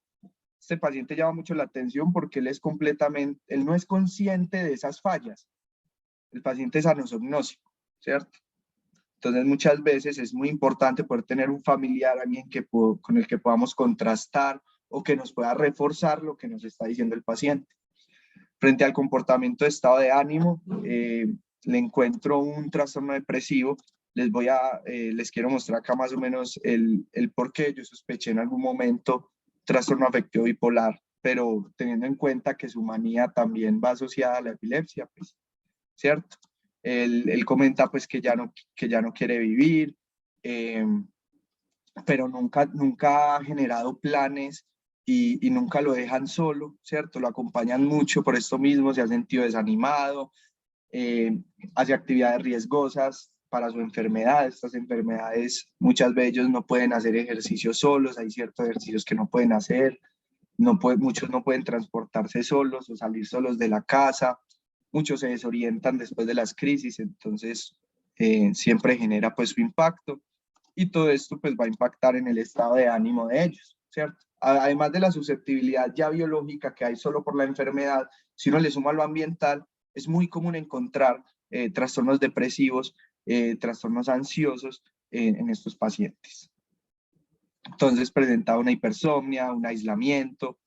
Este paciente llama mucho la atención porque él no es consciente de esas fallas. El paciente es anosognostico, ¿cierto? Entonces muchas veces es muy importante poder tener un familiar, alguien con el que podamos contrastar o que nos pueda reforzar lo que nos está diciendo el paciente. Frente al comportamiento de estado de ánimo, le encuentro un trastorno depresivo, les quiero mostrar acá más o menos el por qué yo sospeché en algún momento trastorno afectivo bipolar, pero teniendo en cuenta que su manía también va asociada a la epilepsia, pues, ¿cierto? Él comenta pues que ya no quiere vivir, pero nunca ha generado planes y nunca lo dejan solo, ¿cierto? Lo acompañan mucho por esto mismo, se ha sentido desanimado, hace actividades riesgosas para su enfermedad. Estas enfermedades, muchas de ellos no pueden hacer ejercicios solos, hay ciertos ejercicios que no pueden hacer, muchos no pueden transportarse solos o salir solos de la casa, muchos se desorientan después de las crisis, entonces siempre genera pues su impacto y todo esto pues va a impactar en el estado de ánimo de ellos, ¿cierto? Además de la susceptibilidad ya biológica que hay solo por la enfermedad, si uno le suma lo ambiental, es muy común encontrar trastornos depresivos, trastornos ansiosos en estos pacientes. Entonces presenta una hipersomnia, un aislamiento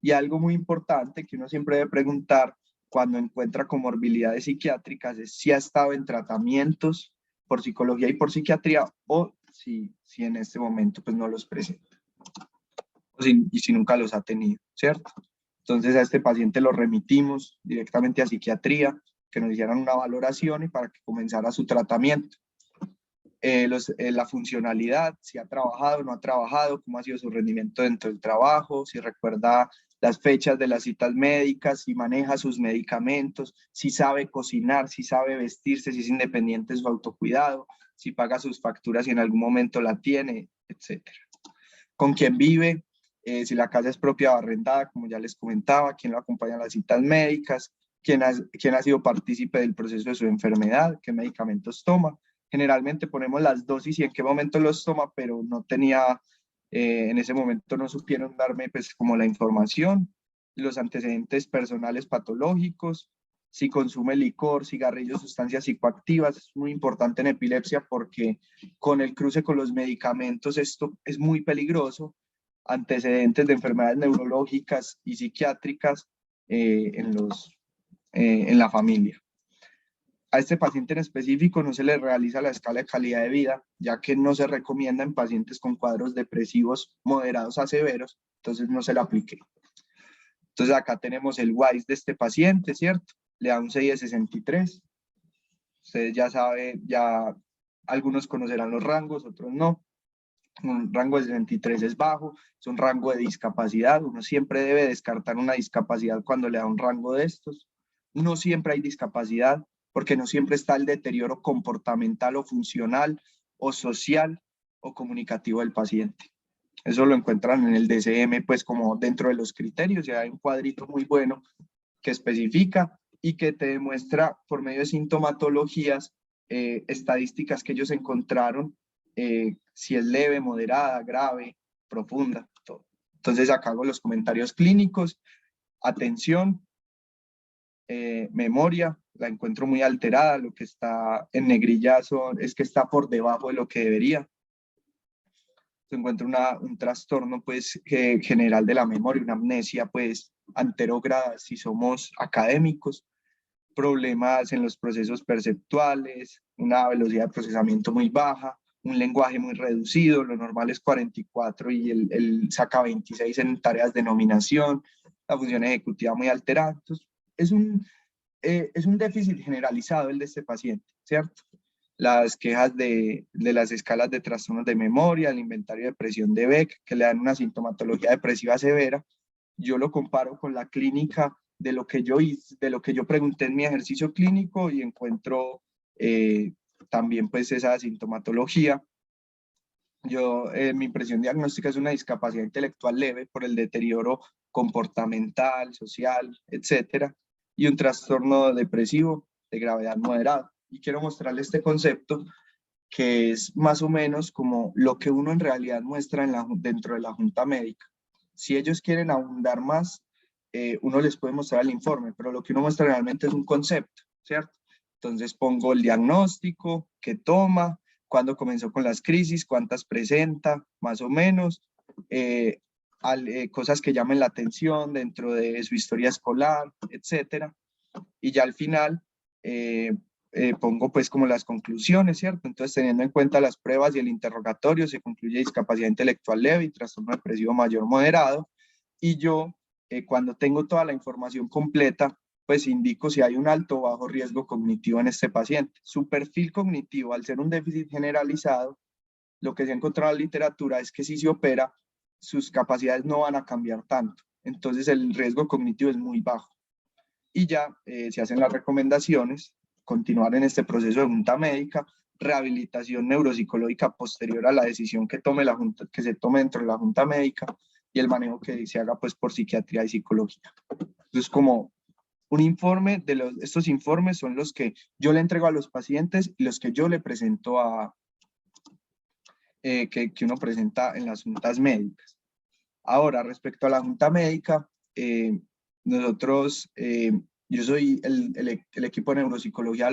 y algo muy importante que uno siempre debe preguntar cuando encuentra comorbilidades psiquiátricas es si ha estado en tratamientos por psicología y por psiquiatría o si en este momento pues no los presenta y si nunca los ha tenido, ¿cierto? Entonces a este paciente lo remitimos directamente a psiquiatría, que nos hicieran una valoración y para que comenzara su tratamiento. La funcionalidad, si ha trabajado o no ha trabajado, cómo ha sido su rendimiento dentro del trabajo, si recuerda las fechas de las citas médicas, si maneja sus medicamentos, si sabe cocinar, si sabe vestirse, si es independiente en su autocuidado, si paga sus facturas y en algún momento la tiene, etc. Con quién vive, si la casa es propia o arrendada, como ya les comentaba, quién lo acompaña a las citas médicas, quién ha sido partícipe del proceso de su enfermedad, qué medicamentos toma. Generalmente ponemos las dosis y en qué momento los toma, pero no tenía, en ese momento no supieron darme pues como la información, los antecedentes personales patológicos, si consume licor, cigarrillos, sustancias psicoactivas. Es muy importante en epilepsia porque con el cruce con los medicamentos esto es muy peligroso. Antecedentes de enfermedades neurológicas y psiquiátricas en la familia. A este paciente en específico no se le realiza la escala de calidad de vida, ya que no se recomienda en pacientes con cuadros depresivos moderados a severos, entonces no se le aplique. Entonces acá tenemos el WISE de este paciente, ¿cierto? Le da un 6 de 63. Ustedes ya saben, ya algunos conocerán los rangos, otros no. Un rango de 63 es bajo, es un rango de discapacidad. Uno siempre debe descartar una discapacidad cuando le da un rango de estos. No siempre hay discapacidad, porque no siempre está el deterioro comportamental o funcional o social o comunicativo del paciente. Eso lo encuentran en el DSM, pues como dentro de los criterios, ya hay un cuadrito muy bueno que especifica y que te demuestra por medio de sintomatologías, estadísticas que ellos encontraron, si es leve, moderada, grave, profunda, todo. Entonces acá hago los comentarios clínicos, atención, memoria, la encuentro muy alterada, lo que está en negrillazo es que está por debajo de lo que debería. Se encuentra un trastorno pues general de la memoria, una amnesia pues anterógrada si somos académicos, problemas en los procesos perceptuales, una velocidad de procesamiento muy baja, un lenguaje muy reducido, lo normal es 44 y él saca 26 en tareas de nominación, la función ejecutiva muy alterada. Entonces, es un déficit generalizado el de este paciente, ¿cierto? Las quejas de las escalas de trastornos de memoria, el inventario de depresión de Beck, que le dan una sintomatología depresiva severa, yo lo comparo con la clínica de lo que yo hice, de lo que yo pregunté en mi ejercicio clínico y encuentro también pues esa sintomatología. Mi impresión diagnóstica es una discapacidad intelectual leve por el deterioro comportamental, social, etcétera, y un trastorno depresivo de gravedad moderada. Y quiero mostrarle este concepto que es más o menos como lo que uno en realidad muestra dentro de la junta médica. Si ellos quieren abundar más, uno les puede mostrar el informe, pero lo que uno muestra realmente es un concepto, ¿cierto? Entonces pongo el diagnóstico, qué toma, cuándo comenzó con las crisis, cuántas presenta, más o menos, cosas que llamen la atención dentro de su historia escolar, etcétera. Y ya al final pongo pues como las conclusiones, ¿cierto? Entonces, teniendo en cuenta las pruebas y el interrogatorio, se concluye discapacidad intelectual leve y trastorno depresivo mayor moderado. Y yo, cuando tengo toda la información completa, pues indico si hay un alto o bajo riesgo cognitivo en este paciente. Su perfil cognitivo, al ser un déficit generalizado, lo que se ha encontrado en la literatura es que si se opera, sus capacidades no van a cambiar tanto. Entonces, el riesgo cognitivo es muy bajo. Y ya se hacen las recomendaciones, continuar en este proceso de junta médica, rehabilitación neuropsicológica posterior a la decisión que tome la junta, que se tome dentro de la junta médica, y el manejo que se haga pues por psiquiatría y psicología. Entonces, como un informe estos informes son los que yo le entrego a los pacientes y los que yo le presento que uno presenta en las juntas médicas. Ahora, respecto a la junta médica, nosotros, yo soy el equipo de neuropsicología,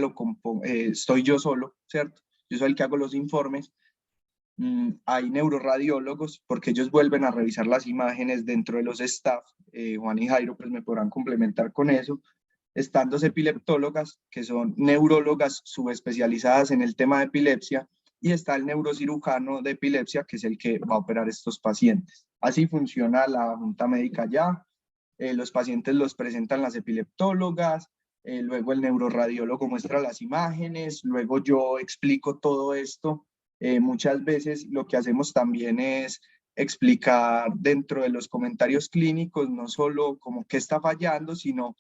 estoy yo solo, ¿cierto? Yo soy el que hago los informes. Hay neuroradiólogos, porque ellos vuelven a revisar las imágenes dentro de los staff. Juan y Jairo pues me podrán complementar con eso. Están dos epileptólogas, que son neurólogas subespecializadas en el tema de epilepsia, y está el neurocirujano de epilepsia, que es el que va a operar estos pacientes. Así funciona la junta médica ya. Los pacientes los presentan las epileptólogas, luego el neuroradiólogo muestra las imágenes, luego yo explico todo esto. Muchas veces lo que hacemos también es explicar dentro de los comentarios clínicos, no solo como qué está fallando, sino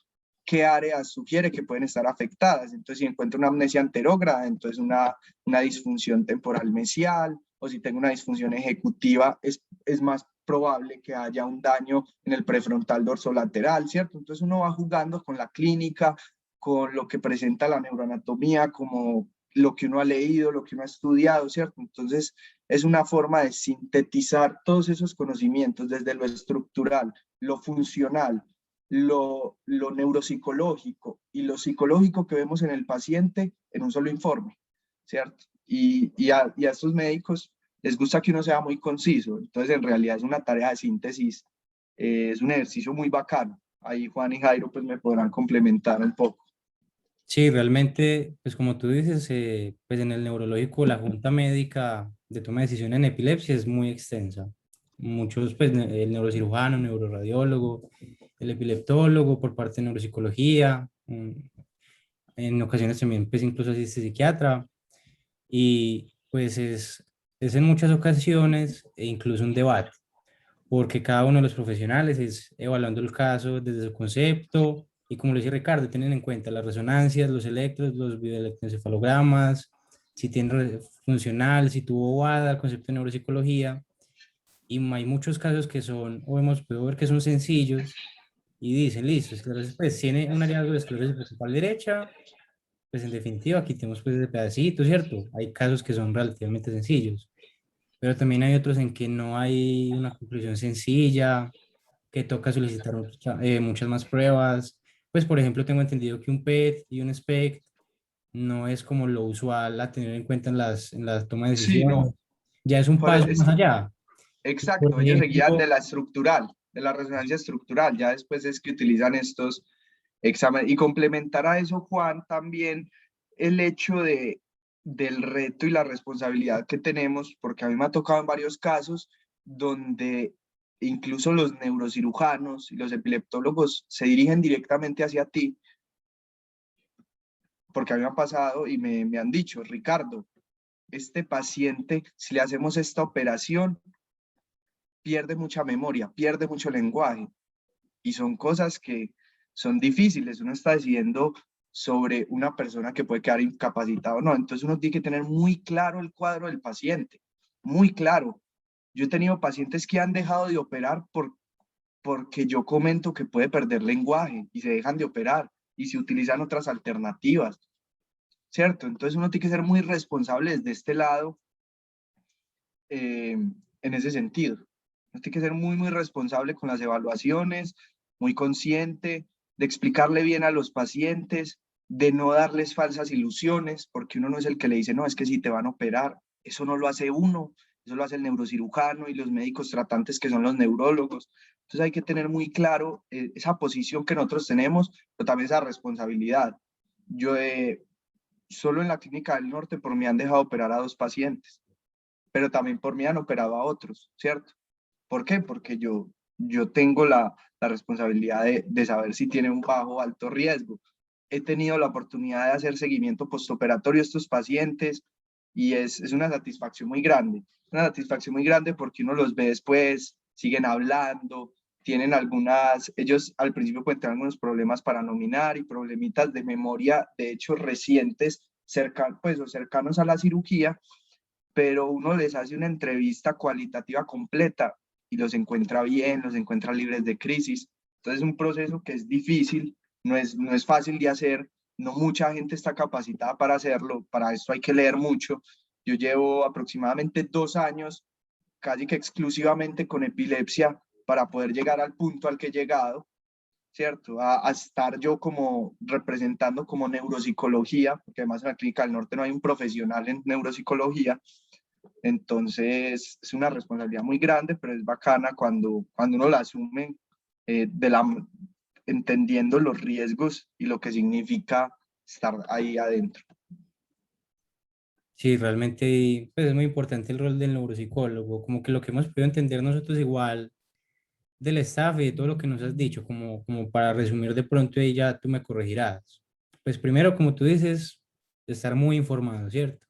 qué áreas sugiere que pueden estar afectadas. Entonces, si encuentro una amnesia anterógrada, entonces una disfunción temporal mesial, o si tengo una disfunción ejecutiva, es más probable que haya un daño en el prefrontal dorsolateral, ¿cierto? Entonces uno va jugando con la clínica, con lo que presenta la neuroanatomía, como lo que uno ha leído, lo que uno ha estudiado, ¿cierto? Entonces es una forma de sintetizar todos esos conocimientos desde lo estructural, lo funcional, lo neuropsicológico y lo psicológico que vemos en el paciente en un solo informe, ¿cierto? Y a estos médicos les gusta que uno sea muy conciso, entonces en realidad es una tarea de síntesis, es un ejercicio muy bacano. Ahí Juan y Jairo pues me podrán complementar un poco. Sí, realmente, pues como tú dices, pues en el neurológico la junta médica de toma de decisión en epilepsia es muy extensa. Muchos, pues el neurocirujano, neuroradiólogo, el epileptólogo por parte de neuropsicología, en ocasiones también pues incluso asiste psiquiatra, y pues es en muchas ocasiones e incluso un debate, porque cada uno de los profesionales es evaluando el caso desde su concepto, y como lo dice Ricardo, tienen en cuenta las resonancias, los electros, los videoelectroencefalogramas, si tiene funcional, si tuvo WADA, el concepto de neuropsicología, y hay muchos casos que son, o hemos podido ver que son sencillos, y dicen, listo, esclerosis, pues tiene un hallazgo de esclerosis principal derecha, pues en definitiva quitemos pues ese pedacito, ¿cierto? Hay casos que son relativamente sencillos, pero también hay otros en que no hay una conclusión sencilla, que toca solicitar muchas más pruebas. Pues, por ejemplo, tengo entendido que un PET y un SPECT no es como lo usual a tener en cuenta en la toma de Sí, decisiones. no, Ya es un paso más allá. Por exacto, ellos se guían de ejemplo, la estructural, de la resonancia estructural, ya después es que utilizan estos exámenes. Y complementar a eso, Juan, también el hecho del reto y la responsabilidad que tenemos, porque a mí me ha tocado en varios casos donde incluso los neurocirujanos y los epileptólogos se dirigen directamente hacia ti, porque a mí me ha pasado y me han dicho, Ricardo, este paciente, si le hacemos esta operación, pierde mucha memoria, pierde mucho lenguaje, y son cosas que son difíciles. Uno está decidiendo sobre una persona que puede quedar incapacitado o no, entonces uno tiene que tener muy claro el cuadro del paciente, muy claro. Yo he tenido pacientes que han dejado de operar porque yo comento que puede perder lenguaje y se dejan de operar y se utilizan otras alternativas, ¿cierto? Entonces uno tiene que ser muy responsable desde este lado, en ese sentido. Uno tiene que ser muy, muy responsable con las evaluaciones, muy consciente de explicarle bien a los pacientes, de no darles falsas ilusiones, porque uno no es el que le dice, no, es que si te van a operar, eso no lo hace uno, eso lo hace el neurocirujano y los médicos tratantes que son los neurólogos. Entonces hay que tener muy claro esa posición que nosotros tenemos, pero también esa responsabilidad. Yo solo en la Clínica del Norte por mí han dejado operar a 2 pacientes, pero también por mí han operado a otros, ¿cierto? ¿Por qué? Porque yo tengo la responsabilidad de saber si tiene un bajo o alto riesgo. He tenido la oportunidad de hacer seguimiento postoperatorio a estos pacientes y es una satisfacción muy grande porque uno los ve después, siguen hablando, tienen ellos al principio pueden tener algunos problemas para nominar y problemitas de memoria, de hecho recientes, o cercanos a la cirugía, pero uno les hace una entrevista cualitativa completa y los encuentra bien, los encuentra libres de crisis. Entonces es un proceso que es difícil, no es fácil de hacer, no mucha gente está capacitada para hacerlo, para esto hay que leer mucho. Yo llevo aproximadamente 2 años casi que exclusivamente con epilepsia para poder llegar al punto al que he llegado, ¿cierto? A estar yo como representando como neuropsicología, porque además en la Clínica del Norte no hay un profesional en neuropsicología, entonces es una responsabilidad muy grande, pero es bacana cuando uno la asume entendiendo los riesgos y lo que significa estar ahí adentro. Sí, realmente pues es muy importante el rol del neuropsicólogo, como que lo que hemos podido entender nosotros igual del staff y de todo lo que nos has dicho, como para resumir de pronto y ya tú me corregirás. Pues primero, como tú dices, estar muy informado, ¿cierto?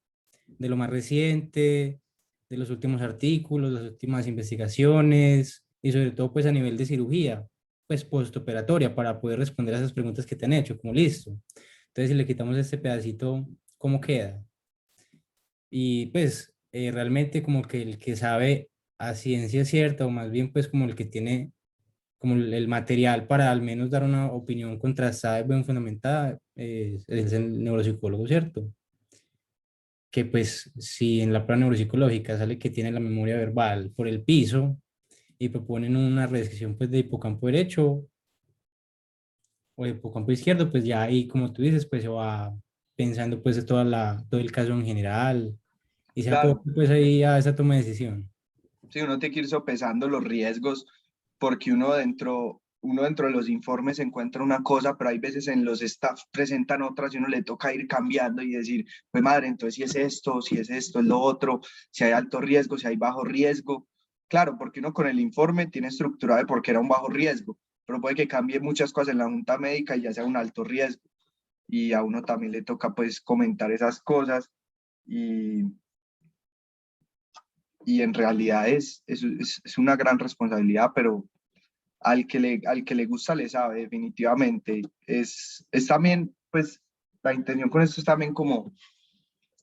De lo más reciente, de los últimos artículos, las últimas investigaciones y sobre todo pues a nivel de cirugía, pues postoperatoria para poder responder a esas preguntas que te han hecho, como listo. Entonces si le quitamos este pedacito, ¿cómo queda? Y pues realmente como que el que sabe a ciencia cierta o más bien pues como el que tiene como el material para al menos dar una opinión contrastada y bien fundamentada es el neuropsicólogo, ¿cierto? Que pues si en la prueba neuropsicológica sale que tiene la memoria verbal por el piso y proponen una redscripción pues de hipocampo derecho o de hipocampo izquierdo, pues ya ahí como tú dices pues se va pensando pues de todo el caso en general y se Claro, apoya pues ahí a esa toma de decisión. sí, uno tiene que ir sopesando los riesgos porque uno dentro de los informes encuentra una cosa, pero hay veces en los staff presentan otras y uno le toca ir cambiando y decir, pues madre, entonces si es esto, es lo otro, si hay alto riesgo, si hay bajo riesgo. Claro, porque uno con el informe tiene estructura de por qué era un bajo riesgo, pero puede que cambie muchas cosas en la junta médica y ya sea un alto riesgo. Y a uno también le toca pues comentar esas cosas y, y en realidad es una gran responsabilidad, pero al que le gusta le sabe, definitivamente. Es también, pues, la intención con esto es también como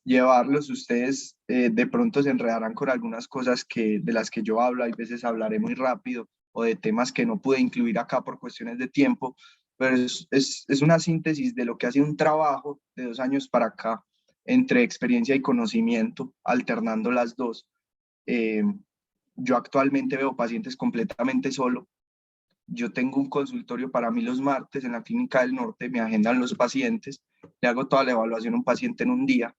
llevarlos ustedes, de pronto se enredarán con algunas cosas de las que yo hablo, hay veces hablaré muy rápido o de temas que no pude incluir acá por cuestiones de tiempo, pero es una síntesis de lo que ha sido un trabajo de 2 años para acá, entre experiencia y conocimiento, alternando las dos. Eh, yo actualmente veo pacientes completamente solo. Yo tengo un consultorio para mí los martes en la Clínica del Norte, me agendan los pacientes, le hago toda la evaluación a un paciente en un día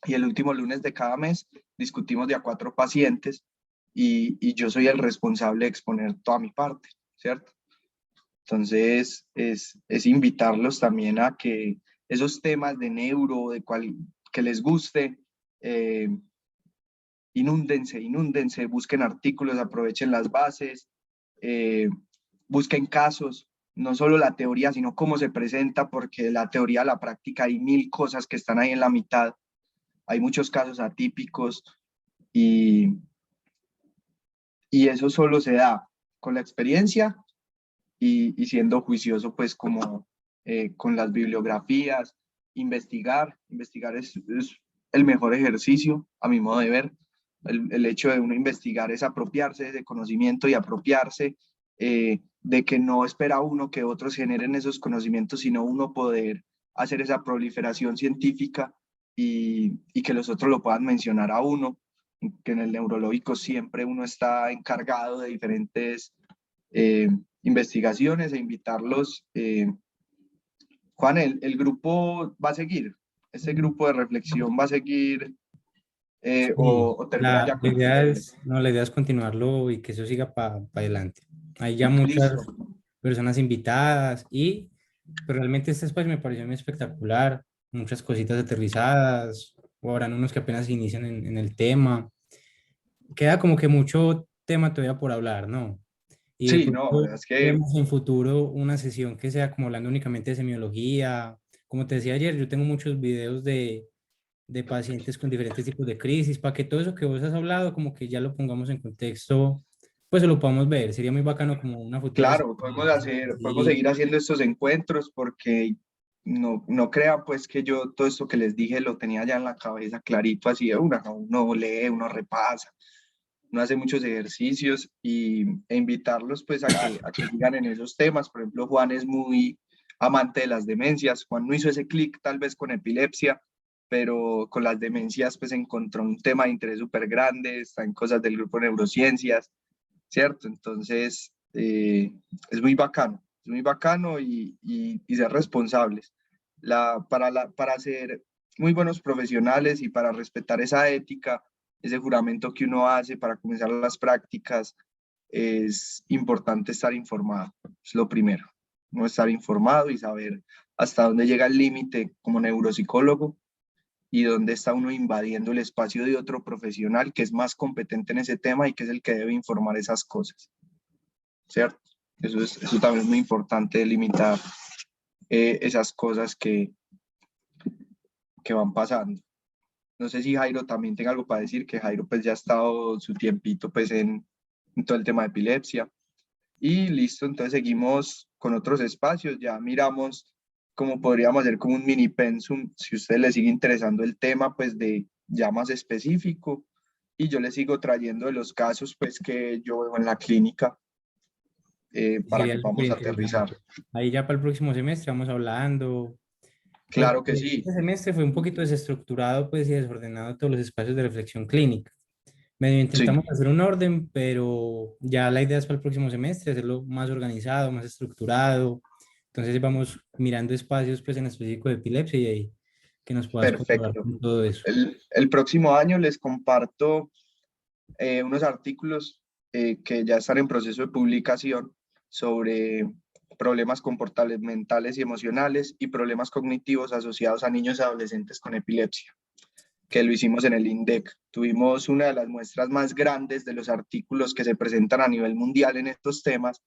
y el último lunes de cada mes discutimos de a 4 pacientes y yo soy el responsable de exponer toda mi parte, ¿cierto? Entonces es invitarlos también a que esos temas de neuro, que les guste, eh, inúndense, busquen artículos, aprovechen las bases, eh, busquen casos, no solo la teoría, sino cómo se presenta, porque la teoría, la práctica, hay 1000 cosas que están ahí en la mitad, hay muchos casos atípicos y, y eso solo se da con la experiencia y siendo juicioso, pues como con las bibliografías, investigar es el mejor ejercicio, a mi modo de ver. El hecho de uno investigar es apropiarse de ese conocimiento y apropiarse de que no espera uno que otros generen esos conocimientos, sino uno poder hacer esa proliferación científica y que los otros lo puedan mencionar a uno, que en el neurológico siempre uno está encargado de diferentes investigaciones e invitarlos. Juan, el grupo va a seguir, ese grupo de reflexión va a seguir Sí, o termina ya la con idea ustedes. es, no, la idea es continuarlo y que eso siga para adelante. Hay ya muchas Listo. personas invitadas y pues, realmente este espacio me pareció muy espectacular. muchas cositas aterrizadas, o habrán unos que apenas inician en el tema. Queda como que mucho tema todavía por hablar, ¿no? Y de Sí, no, pronto es que vemos en futuro una sesión que sea como hablando únicamente de semiología. Como te decía ayer, yo tengo muchos videos de pacientes con diferentes tipos de crisis, para que todo eso que vos has hablado, como que ya lo pongamos en contexto, pues lo podamos ver. Sería muy bacano como una futura claro, sesión. podemos Sí, seguir haciendo estos encuentros porque no crean pues que yo todo esto que les dije lo tenía ya en la cabeza clarito así de una, no, uno lee, uno repasa, uno hace muchos ejercicios e invitarlos pues a que sigan en esos temas. Por ejemplo, Juan es muy amante de las demencias. Juan no hizo ese clic tal vez con epilepsia, pero con las demencias pues encontró un tema de interés súper grande, está en cosas del grupo de neurociencias, ¿cierto? Entonces, es muy bacano y ser responsables. Para ser muy buenos profesionales y para respetar esa ética, ese juramento que uno hace para comenzar las prácticas, es importante estar informado, es lo primero. No estar informado y saber hasta dónde llega el límite como neuropsicólogo y dónde está uno invadiendo el espacio de otro profesional que es más competente en ese tema y que es el que debe informar esas cosas, ¿cierto? Eso también es muy importante, delimitar esas cosas que van pasando. No sé si Jairo también tenga algo para decir, que Jairo pues ya ha estado su tiempito pues en todo el tema de epilepsia. Y listo, entonces seguimos con otros espacios, ya miramos cómo podríamos hacer como un mini pensum, si a usted le sigue interesando el tema pues de ya más específico, y yo le sigo trayendo de los casos pues que yo veo en la clínica para que sería súper podamos aterrizar. interesante. Ahí ya para el próximo semestre vamos hablando, porque Claro que sí, este semestre fue un poquito desestructurado pues y desordenado todos los espacios de reflexión clínica. Medio sí, intentamos hacer un orden, pero ya la idea es para el próximo semestre hacerlo más organizado, más estructurado. Entonces vamos mirando espacios pues en específico de epilepsia y ahí que nos puedas colaborar perfecto. con todo eso. El próximo año les comparto unos artículos que ya están en proceso de publicación sobre problemas comportamentales y emocionales y problemas cognitivos asociados a niños y adolescentes con epilepsia, que lo hicimos en el INDEC. Tuvimos una de las muestras más grandes de los artículos que se presentan a nivel mundial en estos temas.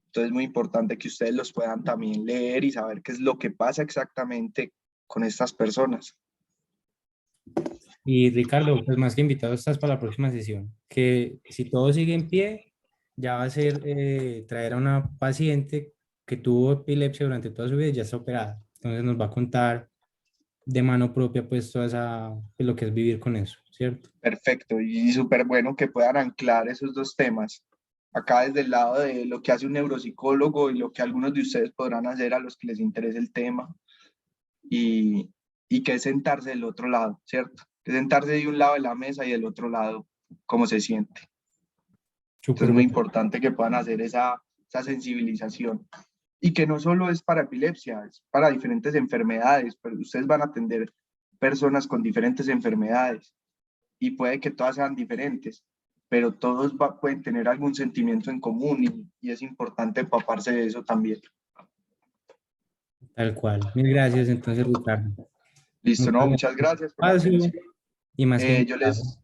Entonces es muy importante que ustedes los puedan también leer y saber qué es lo que pasa exactamente con estas personas. Y Ricardo, pues más que invitado estás para la próxima sesión, que si todo sigue en pie, ya va a ser traer a una paciente que tuvo epilepsia durante toda su vida y ya está operada. Entonces nos va a contar de mano propia pues toda esa, pues, lo que es vivir con eso, ¿cierto? Perfecto, y súper bueno que puedan anclar esos dos temas. Acá desde el lado de lo que hace un neuropsicólogo y lo que algunos de ustedes podrán hacer a los que les interese el tema y, y que es sentarse del otro lado, ¿cierto? Que es sentarse de un lado de la mesa y del otro lado cómo se siente. Entonces Súper es muy bueno. importante que puedan hacer esa sensibilización y que no solo es para epilepsia, es para diferentes enfermedades, pero ustedes van a atender personas con diferentes enfermedades y puede que todas sean diferentes, pero todos pueden tener algún sentimiento en común y es importante empaparse de eso también. Tal cual. Mil gracias entonces, Ricardo. Listo, Muchas no, gracias muchas por tu gracias por la espacio atención. y más que Yo invitado. les,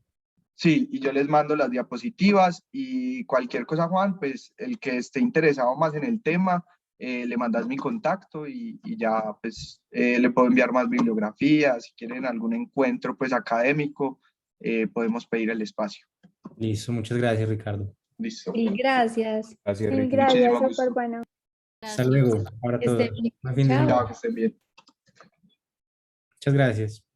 sí, y yo les mando las diapositivas y cualquier cosa, Juan, pues el que esté interesado más en el tema, le mandas mi contacto y ya pues le puedo enviar más bibliografía, si quieren algún encuentro pues académico, podemos pedir el espacio. Listo, muchas gracias, Ricardo. Listo. Y gracias. Gracias, Mil Ricky. gracias, Muchísimo súper gusto. bueno. Hasta luego para Que estén todos. bien. Buen fin de Chao. semana. Chao, que estén bien. Muchas gracias.